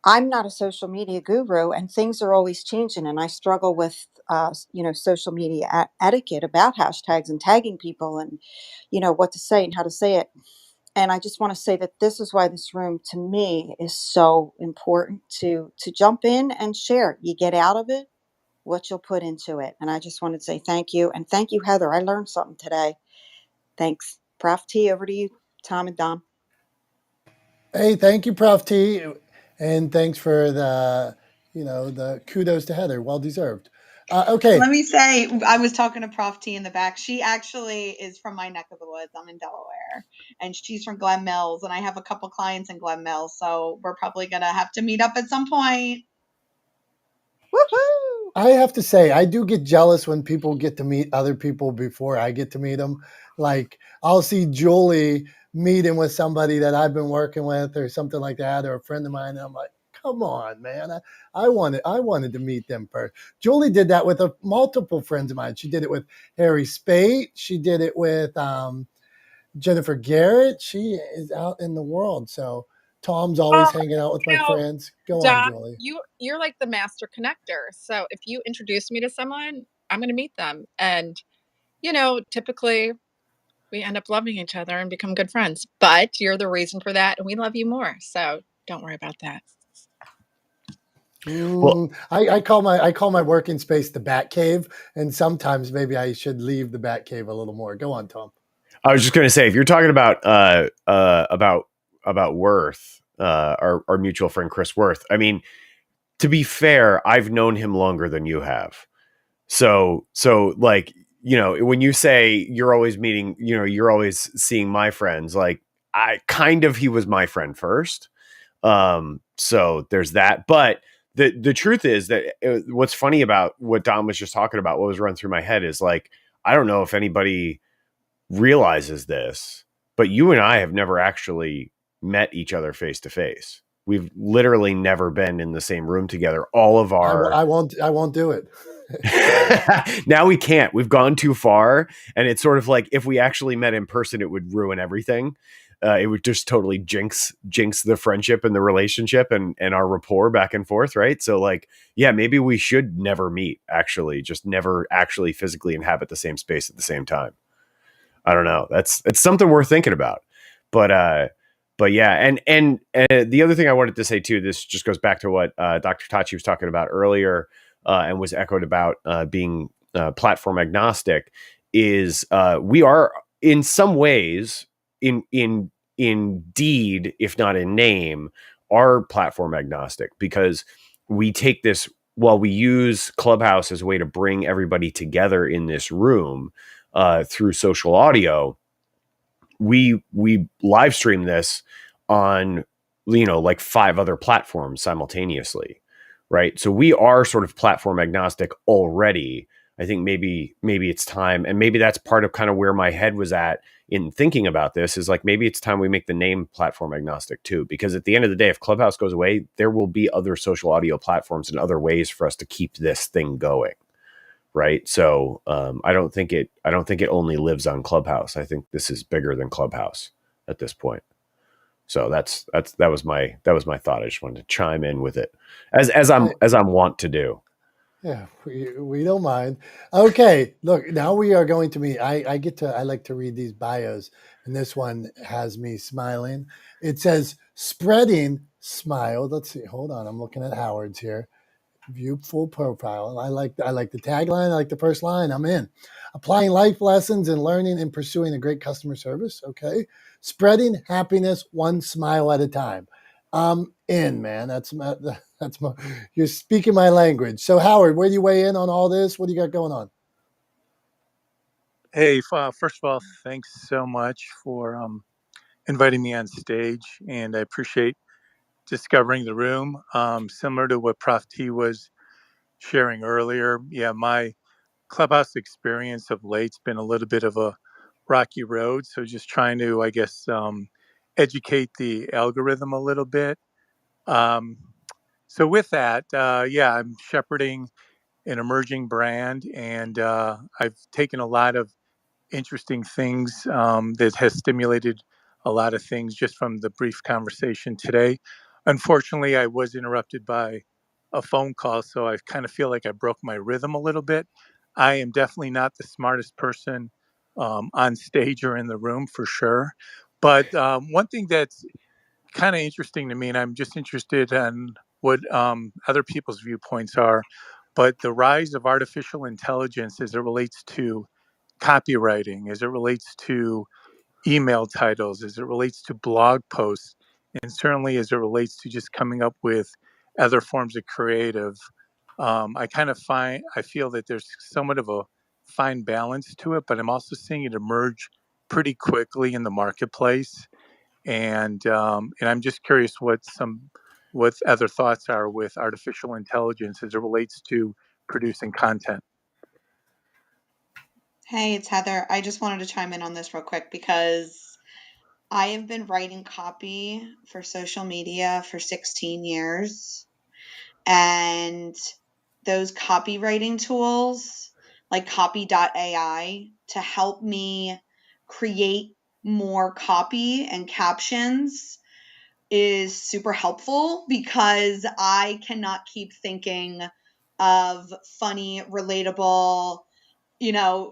I'm not a social media guru, and things are always changing, and I struggle with, social media etiquette about hashtags and tagging people, and what to say and how to say it. And I just want to say that this is why this room, to me, is so important to jump in and share. You get out of it what you'll put into it. And I just wanted to say thank you, and thank you, Heather. I learned something today. Thanks, Prof T. Over to you, Tom and Dom. Hey, thank you, Prof T, and thanks for the kudos to Heather. Well deserved. Okay. Let me say, I was talking to Prof T in the back. She actually is from my neck of the woods. I'm in Delaware, and she's from Glen Mills, and I have a couple clients in Glen Mills, so we're probably gonna have to meet up at some point. Woohoo! I have to say, I do get jealous when people get to meet other people before I get to meet them. Like, I'll see Julie meeting with somebody that I've been working with or something like that, or a friend of mine, and I'm like, come on, man. I wanted to meet them first. Julie did that with multiple friends of mine. She did it with Harry Spate. She did it with Jennifer Garrett. She is out in the world. So Tom's always hanging out with my friends. Go on, Dom, Julie. you're like the master connector. So if you introduce me to someone, I'm going to meet them. And, typically we end up loving each other and become good friends. But you're the reason for that, and we love you more. So don't worry about that. Well, I call my working space the Bat Cave, and sometimes maybe I should leave the Bat Cave a little more. Go on, Tom. I was just going to say, if you're talking about Worth, our mutual friend Chris Worth, I mean, to be fair, I've known him longer than you have. So like, when you say you're always meeting, you're always seeing my friends, like he was my friend first. So there's that. But the truth is that what's funny about what Dom was just talking about, what was run through my head is, like, I don't know if anybody realizes this, but you and I have never actually met each other face to face. We've literally never been in the same room together. All of our I won't do it. Now we can't. We've gone too far, and it's sort of like, if we actually met in person, it would ruin everything. It would just totally jinx the friendship and the relationship and our rapport back and forth, right? So, like, yeah, maybe we should never meet, actually, just never actually physically inhabit the same space at the same time. I don't know. It's something worth thinking about. But yeah, and the other thing I wanted to say too, this just goes back to what Dr. Tachi was talking about earlier, and was echoed about being platform agnostic, is we are in some ways, indeed, if not in name, are platform agnostic, because we take this, while we use Clubhouse as a way to bring everybody together in this room through social audio, we live stream this on, like 5 other platforms simultaneously, right? So we are sort of platform agnostic already, I think maybe it's time, and maybe that's part of kind of where my head was at in thinking about this, is like, maybe it's time we make the name platform agnostic too, because at the end of the day, if Clubhouse goes away, there will be other social audio platforms and other ways for us to keep this thing going. Right. So I don't think it only lives on Clubhouse. I think this is bigger than Clubhouse at this point. So that was my thought. I just wanted to chime in with it as I'm wont to do. Yeah, we don't mind. Okay, look, now we are going to meet. I like to read these bios, and this one has me smiling. It says spreading smile. Let's see. Hold on, I'm looking at Howard's here. View full profile. I like the tagline. I like the first line. I'm in. Applying life lessons and learning and pursuing a great customer service. Okay. Spreading happiness one smile at a time. I'm in, man. You're speaking my language. So Howard, where do you weigh in on all this? What do you got going on? Hey, first of all, thanks so much for inviting me on stage, and I appreciate discovering the room. Similar to what Prof T was sharing earlier, yeah, my Clubhouse experience of late's been a little bit of a rocky road. So just trying to, I guess, educate the algorithm a little bit. So with that, yeah, I'm shepherding an emerging brand, and I've taken a lot of interesting things that has stimulated a lot of things just from the brief conversation today. Unfortunately, I was interrupted by a phone call, so I kind of feel like I broke my rhythm a little bit. I am definitely not the smartest person on stage or in the room for sure. But one thing that's kind of interesting to me, and I'm just interested in what other people's viewpoints are, but the rise of artificial intelligence as it relates to copywriting, as it relates to email titles, as it relates to blog posts, and certainly as it relates to just coming up with other forms of creative. I feel that there's somewhat of a fine balance to it, but I'm also seeing it emerge pretty quickly in the marketplace. And I'm just curious what other thoughts are with artificial intelligence as it relates to producing content. Hey, it's Heather. I just wanted to chime in on this real quick because I have been writing copy for social media for 16 years. And those copywriting tools like copy.ai to help me create more copy and captions is super helpful because I cannot keep thinking of funny, relatable,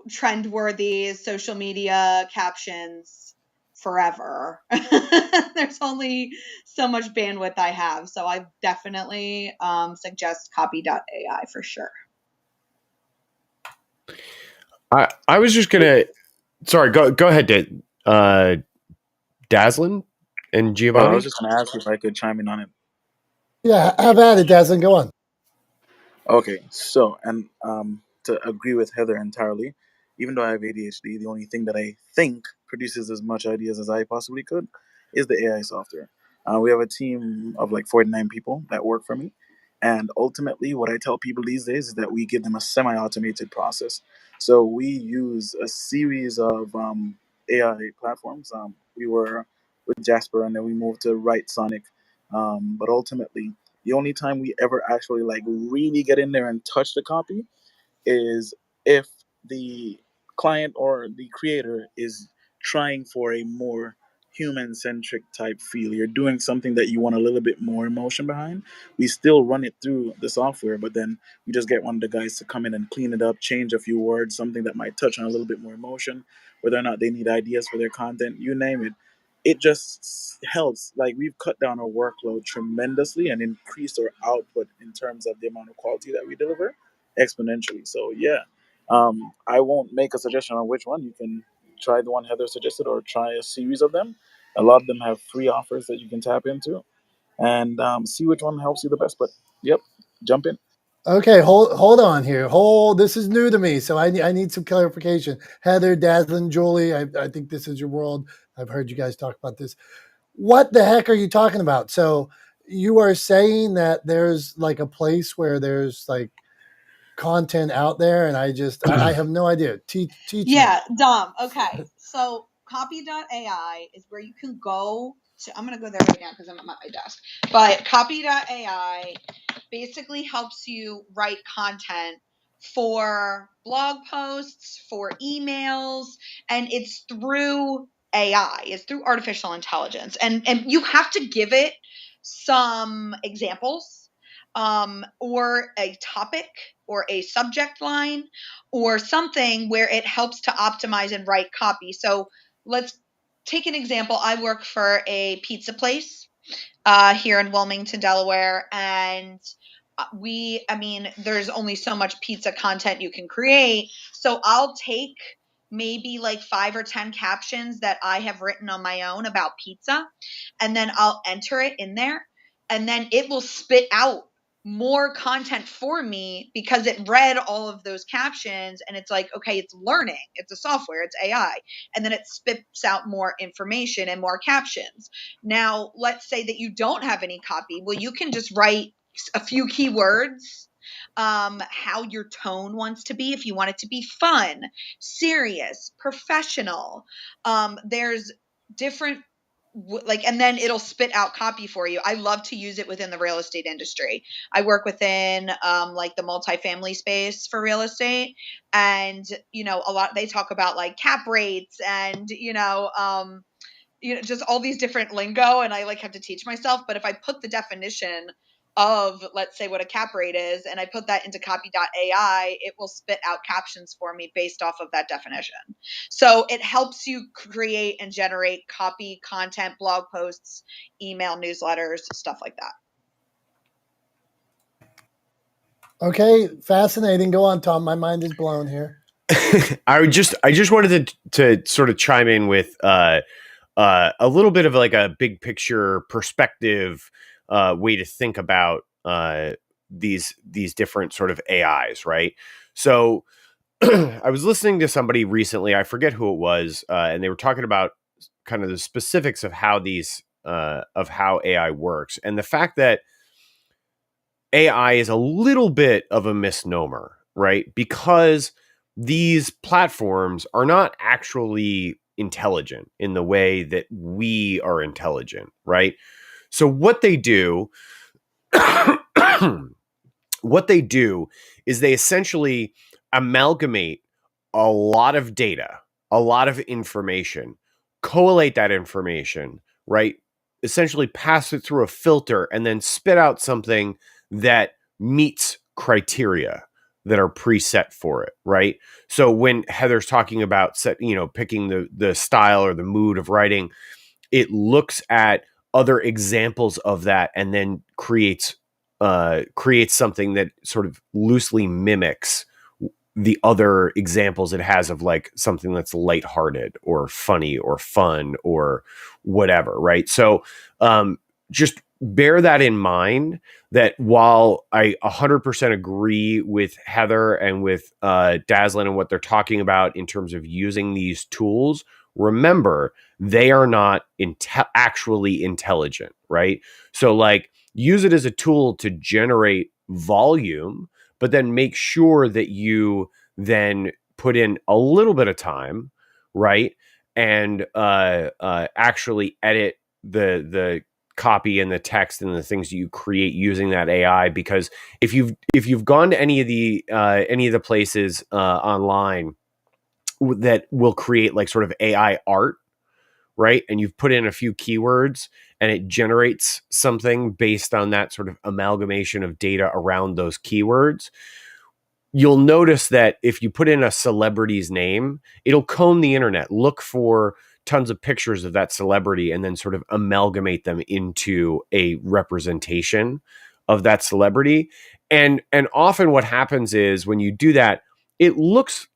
trend-worthy social media captions forever. There's only so much bandwidth I have. So I definitely suggest copy.ai for sure. I was just gonna, sorry, go ahead, Daslin and I Giovanni. was just going to ask if I could chime in on it. Yeah, have at it, Daslin. Go on. Okay, so, and to agree with Heather entirely, even though I have ADHD, the only thing that I think produces as much ideas as I possibly could is the AI software. We have a team of like 49 people that work for me. And ultimately, what I tell people these days is that we give them a semi automated process. So we use a series of AI platforms. We were with Jasper and then we moved to Right Sonic. But ultimately, the only time we ever actually like really get in there and touch the copy is if the client or the creator is trying for a more human centric type feel. You're doing something that you want a little bit more emotion behind. We still run it through the software, but then we just get one of the guys to come in and clean it up, change a few words, something that might touch on a little bit more emotion, whether or not they need ideas for their content, you name it. It just helps. Like, we've cut down our workload tremendously and increased our output in terms of the amount of quality that we deliver exponentially. So yeah, I won't make a suggestion on which one. You can try the one Heather suggested or try a series of them. A lot of them have free offers that you can tap into and see which one helps you the best. But yep, jump in. Okay, hold on here. This is new to me, so I need some clarification. Heather, Daslin, Julie, I think this is your world. I've heard you guys talk about this. What the heck are you talking about? So you are saying that there's like a place where there's like content out there, and I have no idea. Teach me. Yeah, Dom. Okay. So copy.ai is where you can go to. I'm going to go there right now because I'm at my desk. But copy.ai basically helps you write content for blog posts, for emails, and it's through AI. It's through artificial intelligence. And you have to give it some examples, or a topic or a subject line or something where it helps to optimize and write copy. So let's take an example. I work for a pizza place here in Wilmington, Delaware, and there's only so much pizza content you can create. So I'll take maybe like 5 or 10 captions that I have written on my own about pizza, and then I'll enter it in there, and then it will spit out more content for me because it read all of those captions, and it's like, okay, it's learning. It's a software, it's AI. And then it spits out more information and more captions. Now, let's say that you don't have any copy. Well, you can just write a few keywords, how your tone wants to be, if you want it to be fun, serious, professional. There's different and then it'll spit out copy for you. I love to use it within the real estate industry. I work within like the multifamily space for real estate, and a lot they talk about like cap rates and just all these different lingo, and I like have to teach myself. But if I put the definition of, let's say, what a cap rate is, and I put that into copy.ai, it will spit out captions for me based off of that definition. So it helps you create and generate copy, content, blog posts, email newsletters, stuff like that. Okay, fascinating. Go on, Tom. My mind is blown here. I just wanted to sort of chime in with a little bit of like a big picture perspective way to think about these different sort of AIs, right? So I was listening to somebody recently, I forget who it was, and they were talking about kind of the specifics of how how AI works, and the fact that AI is a little bit of a misnomer, right? Because these platforms are not actually intelligent in the way that we are intelligent, right? So what they do is they essentially amalgamate a lot of data, a lot of information, collate that information, right? Essentially pass it through a filter and then spit out something that meets criteria that are preset for it, right? So when Heather's talking about picking the style or the mood of writing, it looks at other examples of that and then creates something that sort of loosely mimics the other examples it has of like something that's lighthearted or funny or fun or whatever, right? So just bear that in mind, that while I 100% agree with Heather and with Daslin and what they're talking about in terms of using these tools, remember, they are not actually intelligent, right? So like, use it as a tool to generate volume, but then make sure that you then put in a little bit of time, right? And actually edit the copy and the text and the things that you create using that AI. Because if you've gone to any of the places online that will create like sort of AI art, right? And you've put in a few keywords and it generates something based on that sort of amalgamation of data around those keywords. You'll notice that if you put in a celebrity's name, it'll comb the internet, look for tons of pictures of that celebrity, and then sort of amalgamate them into a representation of that celebrity. And often what happens is when you do that, it looks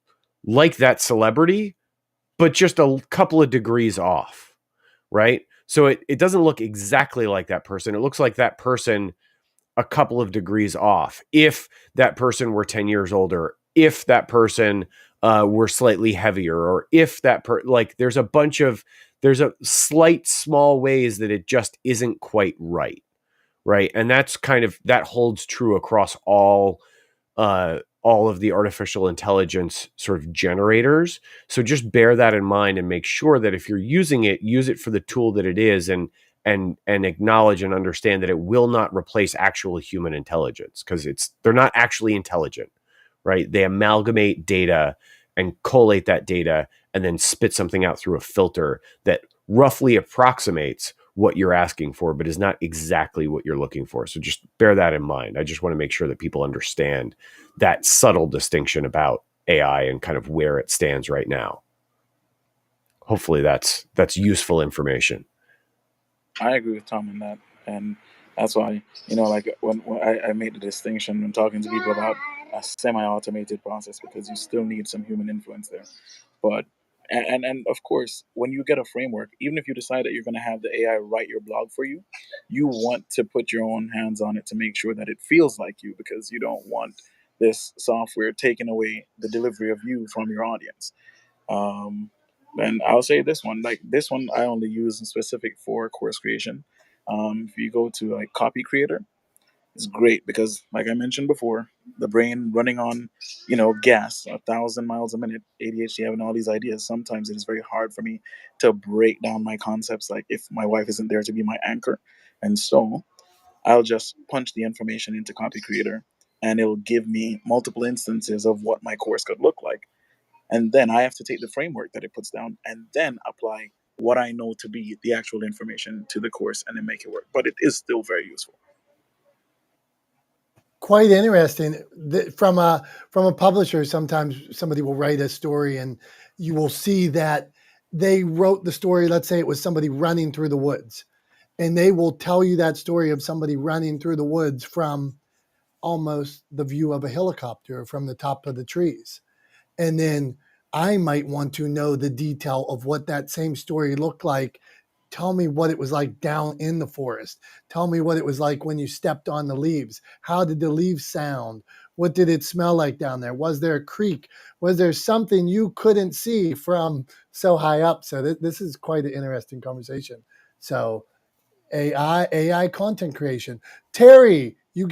like that celebrity, but just a couple of degrees off, right? So it doesn't look exactly like that person. It looks like that person a couple of degrees off. If that person were 10 years older, if that person were slightly heavier, or if that there's a slight small ways that it just isn't quite right. Right. And that's that holds true across all all of the artificial intelligence sort of generators. So just bear that in mind and make sure that if you're using it, use it for the tool that it is, and acknowledge and understand that it will not replace actual human intelligence, because they're not actually intelligent, right? They amalgamate data and collate that data and then spit something out through a filter that roughly approximates what you're asking for, but is not exactly what you're looking for. So just bear that in mind. I just want to make sure that people understand that subtle distinction about AI and kind of where it stands right now. Hopefully that's useful information. I agree with Tom on that, and that's why, like when I made the distinction when talking to people about a semi-automated process, because you still need some human influence there. But and of course, when you get a framework, even if you decide that you're going to have the AI write your blog for you, you want to put your own hands on it to make sure that it feels like you, because you don't want this software taking away the delivery of you from your audience. Um, and I'll say this one, like this one, I only use in specific for course creation. If you go to like Copy Creator, it's great because, like I mentioned before, the brain running on, gas, 1,000 miles a minute, ADHD, having all these ideas. Sometimes it is very hard for me to break down my concepts, like if my wife isn't there to be my anchor. And so I'll just punch the information into Copy Creator, and it'll give me multiple instances of what my course could look like. And then I have to take the framework that it puts down and then apply what I know to be the actual information to the course and then make it work. But it is still very useful. Quite interesting. From a publisher, sometimes somebody will write a story and you will see that they wrote the story. Let's say it was somebody running through the woods, and they will tell you that story of somebody running through the woods from almost the view of a helicopter from the top of the trees. And then I might want to know the detail of what that same story looked like. Tell me what it was like down in the forest. Tell me what it was like when you stepped on the leaves. How did the leaves sound? What did it smell like down there? Was there a creek? Was there something you couldn't see from so high up? So this is quite an interesting conversation. So AI content creation. Terry, you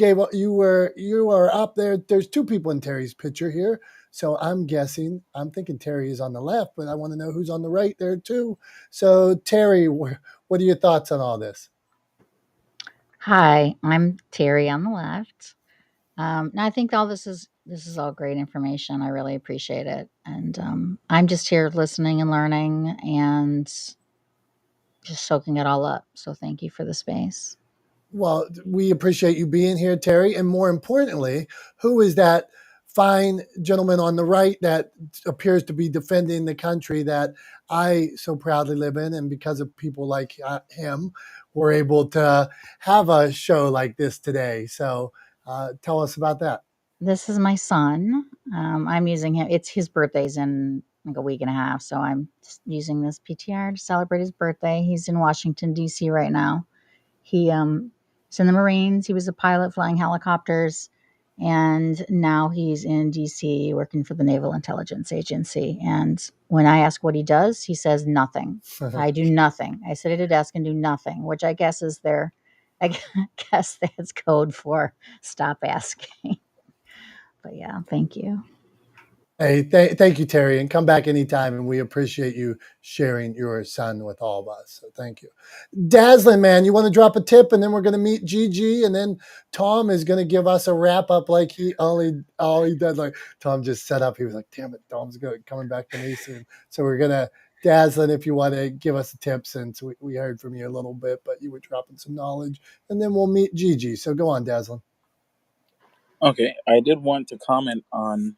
are up there. There's two people in Terry's picture here. So I'm thinking Terry is on the left, but I want to know who's on the right there too. So Terry, what are your thoughts on all this? Hi, I'm Terry on the left. I think all this is all great information. I really appreciate it, and I'm just here listening and learning and just soaking it all up. So thank you for the space. Well, we appreciate you being here, Terry. And more importantly, who is that fine gentleman on the right that appears to be defending the country that I so proudly live in? And because of people like him, we're able to have a show like this today. So tell us about that. This is my son. I'm using him. It's his birthday's in like a week and a half, so I'm just using this PTR to celebrate his birthday. He's in Washington D.C. right now. He's in the Marines. He was a pilot flying helicopters, and now he's in DC working for the Naval Intelligence Agency. And when I ask what he does, he says nothing. I do nothing. I sit at a desk and do nothing, which I guess is I guess that's code for stop asking. But yeah, thank you. Hey, thank you, Terry, and come back anytime. And we appreciate you sharing your son with all of us. So thank you. Dazzling, man, you want to drop a tip, and then we're going to meet Gigi, and then Tom is going to give us a wrap up like he all he did. Like Tom just set up. He was like, "Damn it, Tom's coming back to me soon." So we're gonna Dazzling, if you want to give us a tip, since we heard from you a little bit, but you were dropping some knowledge, and then we'll meet Gigi. So go on, Dazzling. Okay, I did want to comment on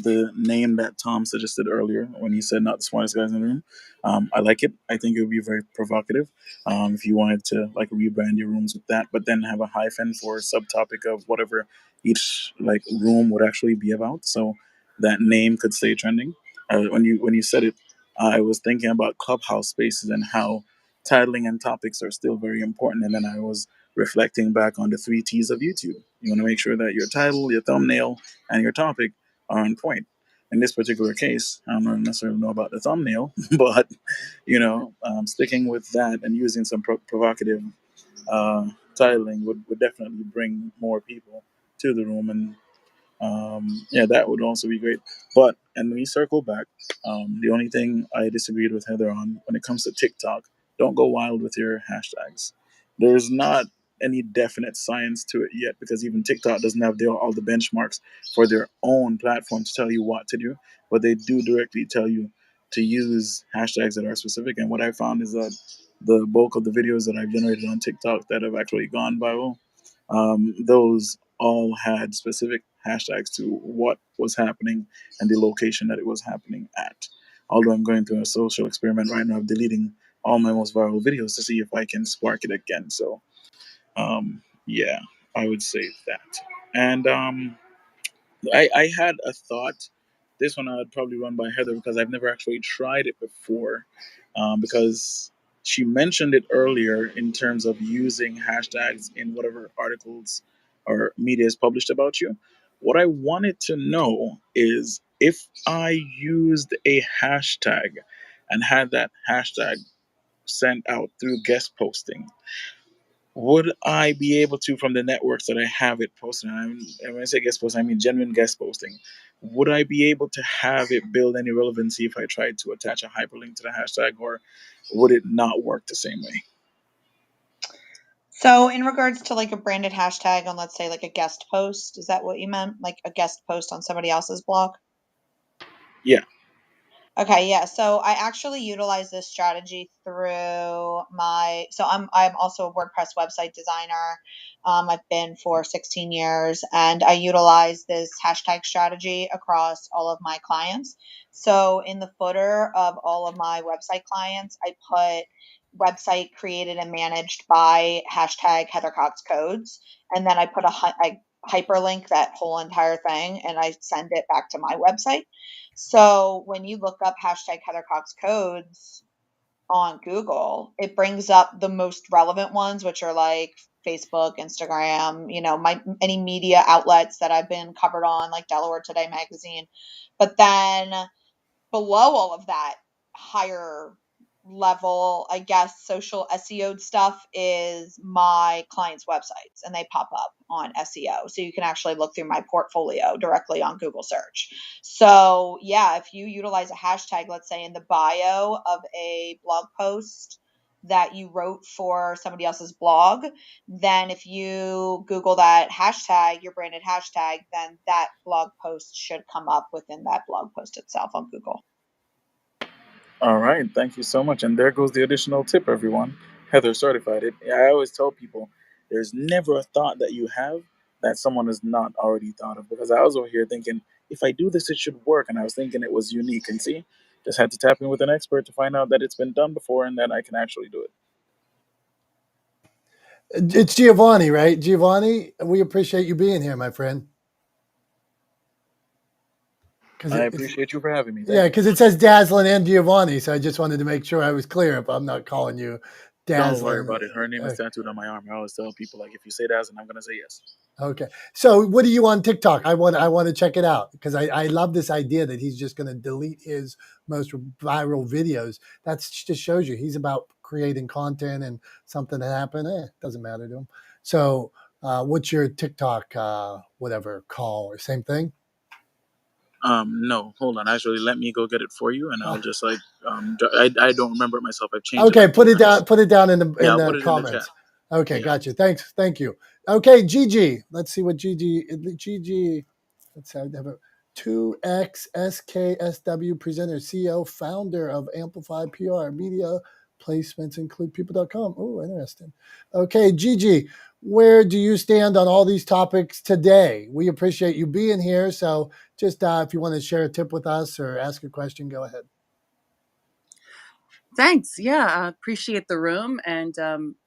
the name that Tom suggested earlier when he said not the smartest guys in the room. I like it. I think it would be very provocative if you wanted to like rebrand your rooms with that, but then have a hyphen for a subtopic of whatever each like room would actually be about. So that name could stay trending. When you said it, I was thinking about Clubhouse spaces and how titling and topics are still very important. And then I was reflecting back on the 3 T's of YouTube. You want to make sure that your title, your thumbnail, and your topic are on point. In this particular case, I don't necessarily know about the thumbnail, but sticking with that and using some provocative uh, titling would definitely bring more people to the room. And Yeah, that would also be great. But, and we circle back. The only thing I disagreed with Heather on when it comes to TikTok, don't go wild with your hashtags. There's not any definite science to it yet because even TikTok doesn't have all the benchmarks for their own platform to tell you what to do, but they do directly tell you to use hashtags that are specific. And what I found is that the bulk of the videos that I've generated on TikTok that have actually gone viral, those all had specific hashtags to what was happening and the location that it was happening at. Although I'm going through a social experiment right now of deleting all my most viral videos to see if I can spark it again. So, yeah, I would say that. And I had a thought. This one I'd probably run by Heather because I've never actually tried it before. Because she mentioned it earlier in terms of using hashtags in whatever articles or media is published about you. What I wanted to know is if I used a hashtag and had that hashtag sent out through guest posting, would I be able to, from the networks that I have it posted, and when I say guest posting, I mean genuine guest posting, would I be able to have it build any relevancy if I tried to attach a hyperlink to the hashtag, or would it not work the same way? So in regards to like a branded hashtag on, let's say, like a guest post, is that what you meant? Like a guest post on somebody else's blog? Yeah. Okay, yeah. So I actually utilize this strategy through so I'm also a WordPress website designer. I've been for 16 years, and I utilize this hashtag strategy across all of my clients. So in the footer of all of my website clients, I put website created and managed by hashtag Heather Cox codes, and then I put I hyperlink that whole entire thing, and I send it back to my website. So when you look up hashtag Heather Cox codes on Google, it brings up the most relevant ones, which are like Facebook, Instagram, any media outlets that I've been covered on, like Delaware Today magazine. But then below all of that, higher level, I guess, social SEO stuff is my clients' websites, and they pop up on SEO. So you can actually look through my portfolio directly on Google search. So yeah, if you utilize a hashtag, let's say in the bio of a blog post that you wrote for somebody else's blog, then if you Google that hashtag, your branded hashtag, then that blog post should come up within that blog post itself on Google. All right. Thank you so much. And there goes the additional tip, everyone. Heather certified it. I always tell people there's never a thought that you have that someone has not already thought of. Because I was over here thinking, if I do this, it should work. And I was thinking it was unique. And see, just had to tap in with an expert to find out that it's been done before and that I can actually do it. It's Giovanni, right? Giovanni, we appreciate you being here, my friend. I appreciate you for having me. Thank Yeah, you. because it says Dazzlin and Giovanni, so I just wanted to make sure I was clear if I'm not calling you Dazzlin. Don't worry about it. Her name is tattooed on my arm. I always tell people, like, if you say Dazzlin, I'm going to say yes. Okay. So what are you on TikTok? I want to check it out because I love this idea that he's just going to delete his most viral videos. That just shows you he's about creating content, and something that happened, doesn't matter to him. So what's your TikTok, whatever call or same thing? No, hold on. Actually, let me go get it for you, and I'll just I don't remember it myself. I've changed it. Okay, put it down. Put it down in the comments. In the chat. Okay, gotcha. Thank you. Okay, Gigi. Let's see what Gigi. Let's have a 2XSKSW presenter, CEO, founder of Amplify PR Media. Placements include people.com. Oh, interesting. Okay, Gigi, where do you stand on all these topics today? We appreciate you being here. So just if you want to share a tip with us or ask a question, go ahead. Thanks. Yeah, I appreciate the room. And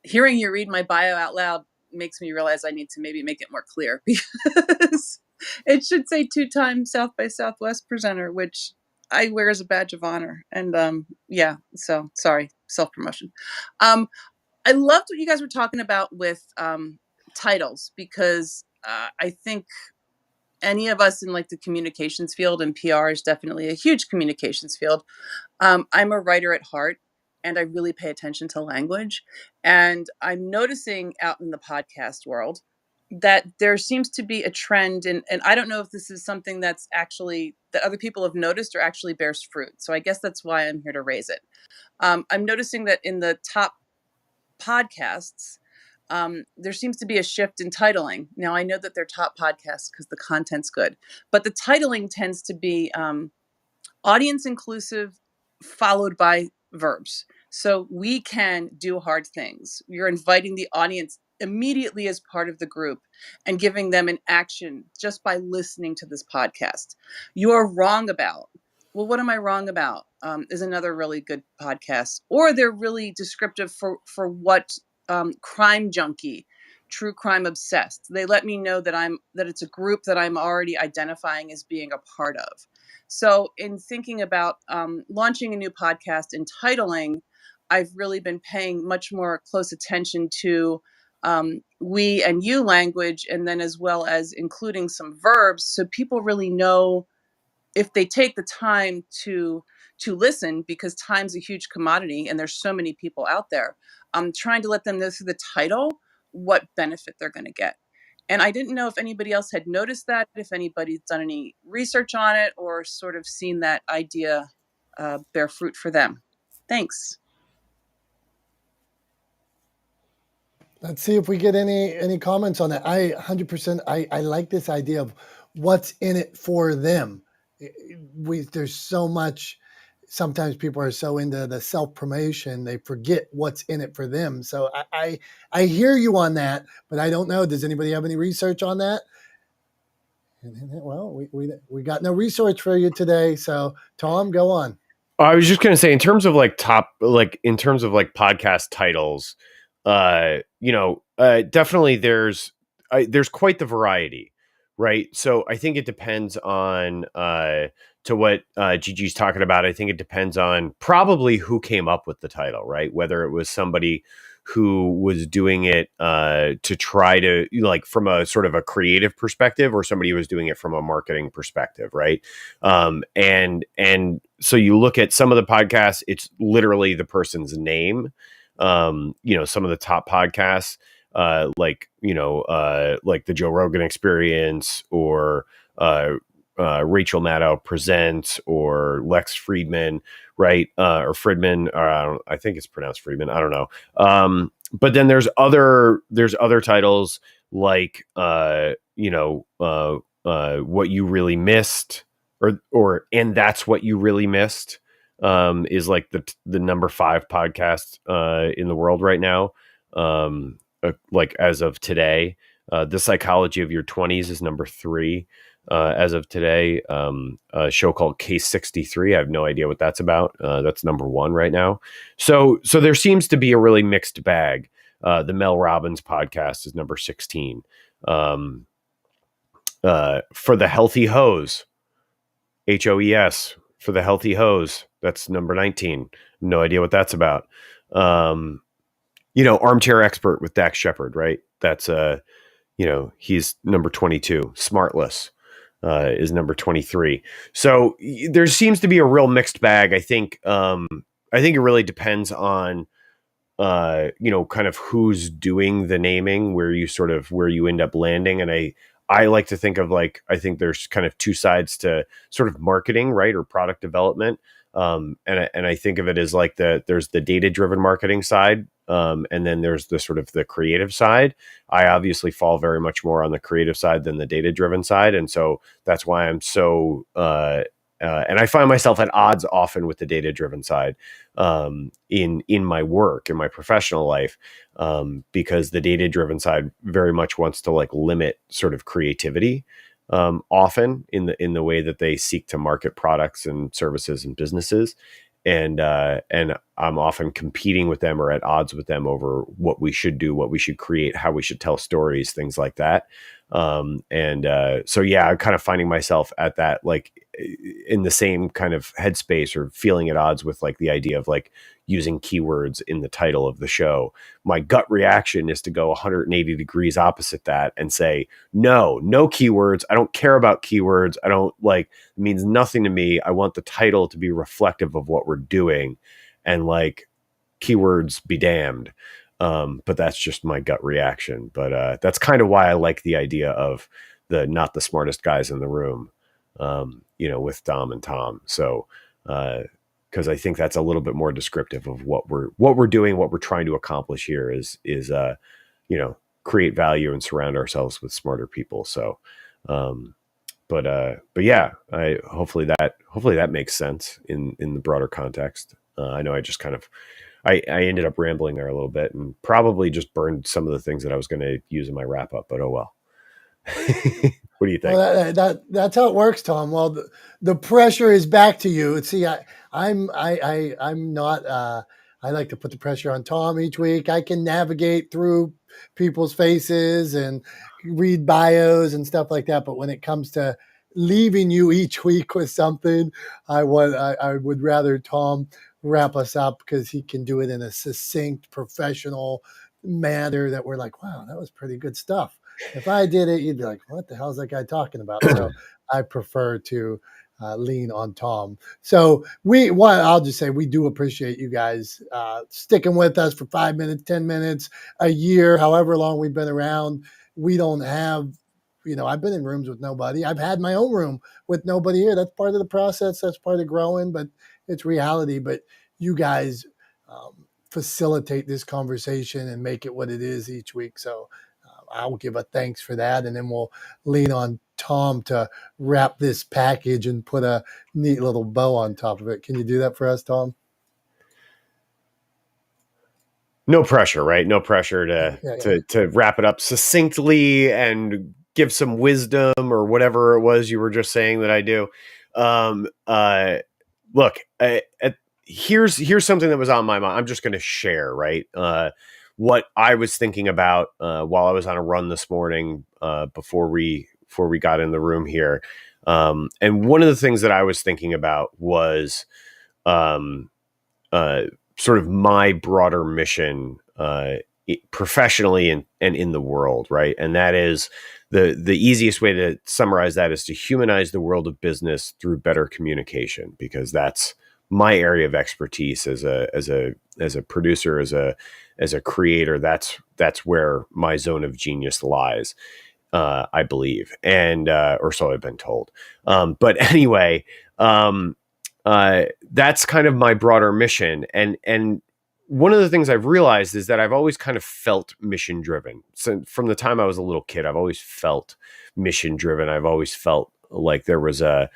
hearing you read my bio out loud makes me realize I need to maybe make it more clear because it should say 2-time South by Southwest presenter, which I wear as a badge of honor. And yeah, so sorry, self-promotion. I loved what you guys were talking about with titles because I think any of us in like the communications field, and PR is definitely a huge communications field. I'm a writer at heart, and I really pay attention to language. And I'm noticing out in the podcast world, that there seems to be a trend, and I don't know if this is something that's actually that other people have noticed or actually bears fruit. So I guess that's why I'm here to raise it. I'm noticing that in the top podcasts, there seems to be a shift in titling. Now, I know that they're top podcasts because the content's good, but the titling tends to be audience inclusive, followed by verbs. So we can do hard things. You're inviting the audience immediately as part of the group and giving them an action just by listening to this podcast. You're wrong about. Well, what am I wrong about? Is another really good podcast, or they're really descriptive for what crime junkie, true crime obsessed. They let me know that it's a group that I'm already identifying as being a part of. So, in thinking about launching a new podcast and titling, I've really been paying much more close attention to we and you language, and then as well as including some verbs, so people really know if they take the time to listen, because time's a huge commodity and there's so many people out there. I'm trying to let them know through the title what benefit they're going to get. And I didn't know if anybody else had noticed that, if anybody's done any research on it or sort of seen that idea bear fruit for them. Thanks. Let's see if we get any comments on that. I 100%. I like this idea of what's in it for them. There's so much. Sometimes people are so into the self promotion they forget what's in it for them. So I hear you on that, but I don't know. Does anybody have any research on that? Well, we got no research for you today. So Tom, go on. I was just going to say, in terms of in terms of podcast titles, definitely there's quite the variety, right? So I think it depends on, to what Gigi's talking about. I think it depends on probably who came up with the title, right? Whether it was somebody who was doing it to try to from a sort of a creative perspective, or somebody who was doing it from a marketing perspective, right? And so you look at some of the podcasts, it's literally the person's name. Some of the top podcasts, like the Joe Rogan Experience, or Rachel Maddow Presents, or Lex Friedman, right? Or Friedman, or I think it's pronounced Friedman. I don't know. But then there's other titles like What You Really Missed, or And That's What You Really Missed, is like the number 5 podcast in the world right now. Like as of today, The Psychology of Your 20s is number 3. As of today, a show called Case 63. I have no idea what that's about. That's number 1 right now. So there seems to be a really mixed bag. The Mel Robbins podcast is number 16. For the Healthy Hose, HOES, for the Healthy Hose, that's number 19. No idea what that's about. Armchair Expert with Dax Shepard, right? That's he's number 22. Smartless is number 23. So there seems to be a real mixed bag. I think it really depends on kind of who's doing the naming, where you end up landing. And I like to think of I think there's kind of 2 sides to sort of marketing, right? Or product development. And I think of it as there's the data-driven marketing side. And then there's the sort of the creative side. I obviously fall very much more on the creative side than the data-driven side. And so that's why I'm so, and I find myself at odds often with the data-driven side in my work, in my professional life, because the data-driven side very much wants to limit sort of creativity, often in the way that they seek to market products and services and businesses. And I'm often competing with them or at odds with them over what we should do, what we should create, how we should tell stories, things like that. So I'm kind of finding myself at that, in the same kind of headspace, or feeling at odds with the idea of using keywords in the title of the show. My gut reaction is to go 180 degrees opposite that and say, no keywords. I don't care about keywords. I don't it means nothing to me. I want the title to be reflective of what we're doing, and keywords be damned. But that's just my gut reaction. But that's kind of why I like the idea of the not the smartest guys in the room, with Dom and Tom. So, because I think that's a little bit more descriptive of what we're doing, what we're trying to accomplish here is create value and surround ourselves with smarter people. So, but yeah, hopefully that makes sense in the broader context. I know I just kind of I ended up rambling there a little bit and probably just burned some of the things that I was going to use in my wrap up, but oh well. What do you think? Well, that's how it works, Tom. Well, the pressure is back to you. See, I'm not. I like to put the pressure on Tom each week. I can navigate through people's faces and read bios and stuff like that. But when it comes to leaving you each week with something, I would rather Tom wrap us up because he can do it in a succinct, professional manner that we're like, wow, that was pretty good stuff. If I did it, you'd be like, what the hell is that guy talking about? So I prefer to lean on Tom. So I'll just say we do appreciate you guys sticking with us for 5 minutes, 10 minutes, a year, however long we've been around. We don't have, I've been in rooms with nobody. I've had my own room with nobody here. That's part of the process. That's part of growing, but it's reality. But you guys facilitate this conversation and make it what it is each week. So I'll give a thanks for that, and then we'll lean on Tom to wrap this package and put a neat little bow on top of it. Can you do that for us, Tom? No pressure, right? No pressure to wrap it up succinctly and give some wisdom or whatever it was you were just saying that I do. Look, here's something that was on my mind. I'm just going to share, right? What I was thinking about while I was on a run this morning before we got in the room here. And one of the things that I was thinking about was sort of my broader mission professionally and in the world, right? And that is the easiest way to summarize that is to humanize the world of business through better communication, because that's my area of expertise as a producer, as a creator. That's where my zone of genius lies, I believe, and or so I've been told. But anyway, that's kind of my broader mission, and one of the things I've realized is that I've always kind of felt mission driven. So from the time I was a little kid, I've always felt mission driven. I've always felt like there was a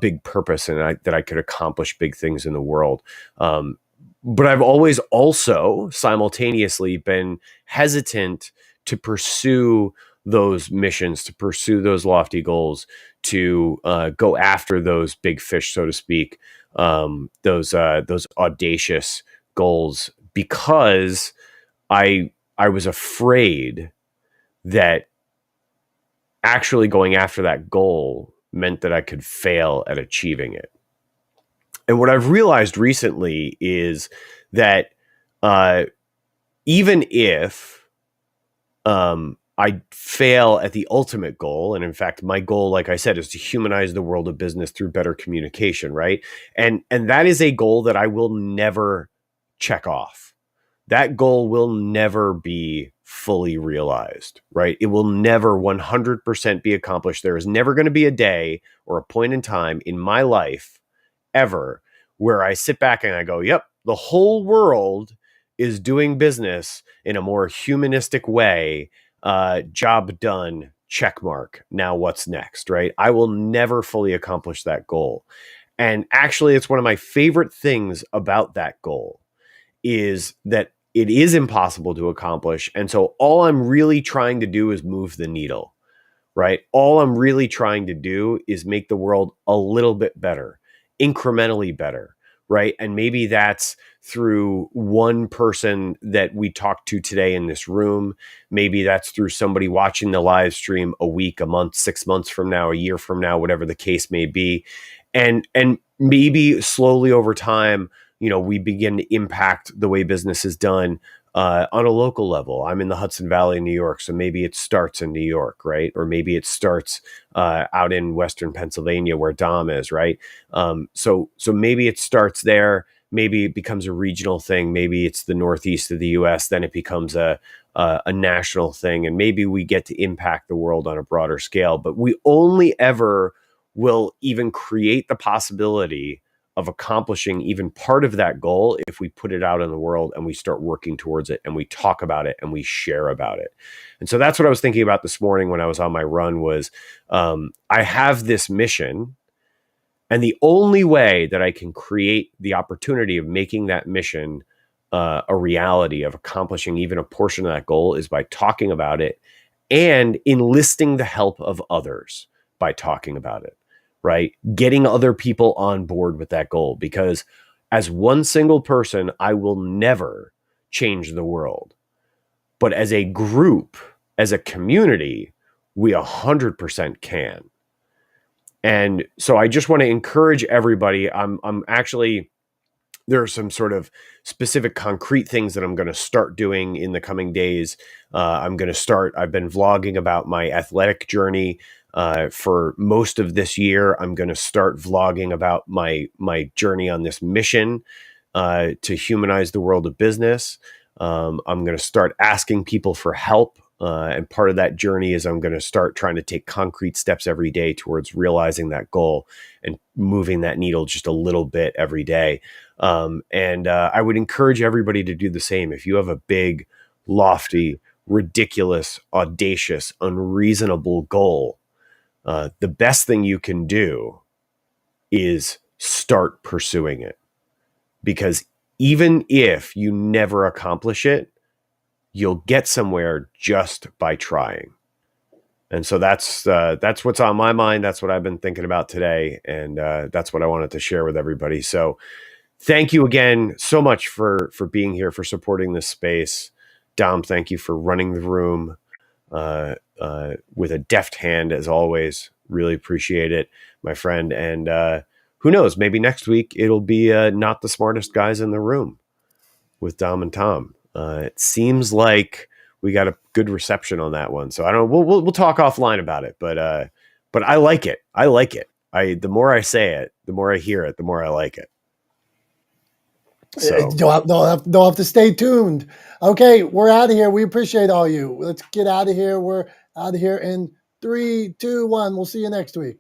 big purpose and that I could accomplish big things in the world. But I've always also simultaneously been hesitant to pursue those missions, to pursue those lofty goals, to go after those big fish, so to speak, those audacious goals, because I was afraid that actually going after that goal meant that I could fail at achieving it. And what I've realized recently is that even if I fail at the ultimate goal, and in fact, my goal, like I said, is to humanize the world of business through better communication, right? And that is a goal that I will never check off. That goal will never be fully realized, right? It will never 100% be accomplished. There is never going to be a day or a point in time in my life ever where I sit back and I go, yep, the whole world is doing business in a more humanistic way. Job done, check mark. Now what's next, right? I will never fully accomplish that goal. And actually, it's one of my favorite things about that goal is that it is impossible to accomplish. And so all I'm really trying to do is move the needle, right? All I'm really trying to do is make the world a little bit better, incrementally better, right? And maybe that's through one person that we talked to today in this room. Maybe that's through somebody watching the live stream a week, a month, 6 months from now, a year from now, whatever the case may be. And maybe slowly over time, we begin to impact the way business is done on a local level. I'm in the Hudson Valley in New York, so maybe it starts in New York, right? Or maybe it starts out in Western Pennsylvania where Dom is, right? So maybe it starts there. maybe it becomes a regional thing. Maybe it's the Northeast of the US. Then it becomes a national thing. And maybe we get to impact the world on a broader scale. But we only ever will even create the possibility of accomplishing even part of that goal if we put it out in the world and we start working towards it and we talk about it and we share about it. And so that's what I was thinking about this morning when I was on my run was I have this mission, and the only way that I can create the opportunity of making that mission a reality, of accomplishing even a portion of that goal, is by talking about it and enlisting the help of others by talking about it, right? Getting other people on board with that goal, because as one single person, I will never change the world. But as a group, as a community, we 100% can. And so I just want to encourage everybody. I'm actually, there are some sort of specific concrete things that I'm going to start doing in the coming days. I've been vlogging about my athletic journey for most of this year. I'm going to start vlogging about my journey on this mission to humanize the world of business. I'm going to start asking people for help. And part of that journey is I'm going to start trying to take concrete steps every day towards realizing that goal and moving that needle just a little bit every day. And I would encourage everybody to do the same. If you have a big, lofty, ridiculous, audacious, unreasonable goal, the best thing you can do is start pursuing it. Because even if you never accomplish it, you'll get somewhere just by trying. And so that's what's on my mind. That's what I've been thinking about today. And that's what I wanted to share with everybody. So thank you again so much for being here, for supporting this space. Dom, thank you for running the room with a deft hand, as always. Really appreciate it, my friend. And who knows, maybe next week it'll be not the smartest guys in the room with Dom and Tom. It seems like we got a good reception on that one. So I don't know. We'll talk offline about it, but I like it. I like it. The more I say it, the more I hear it, the more I like it. So Don't have to stay tuned. Okay, we're out of here. We appreciate all you. Let's get out of here. We're out of here in 3, 2, 1. We'll see you next week.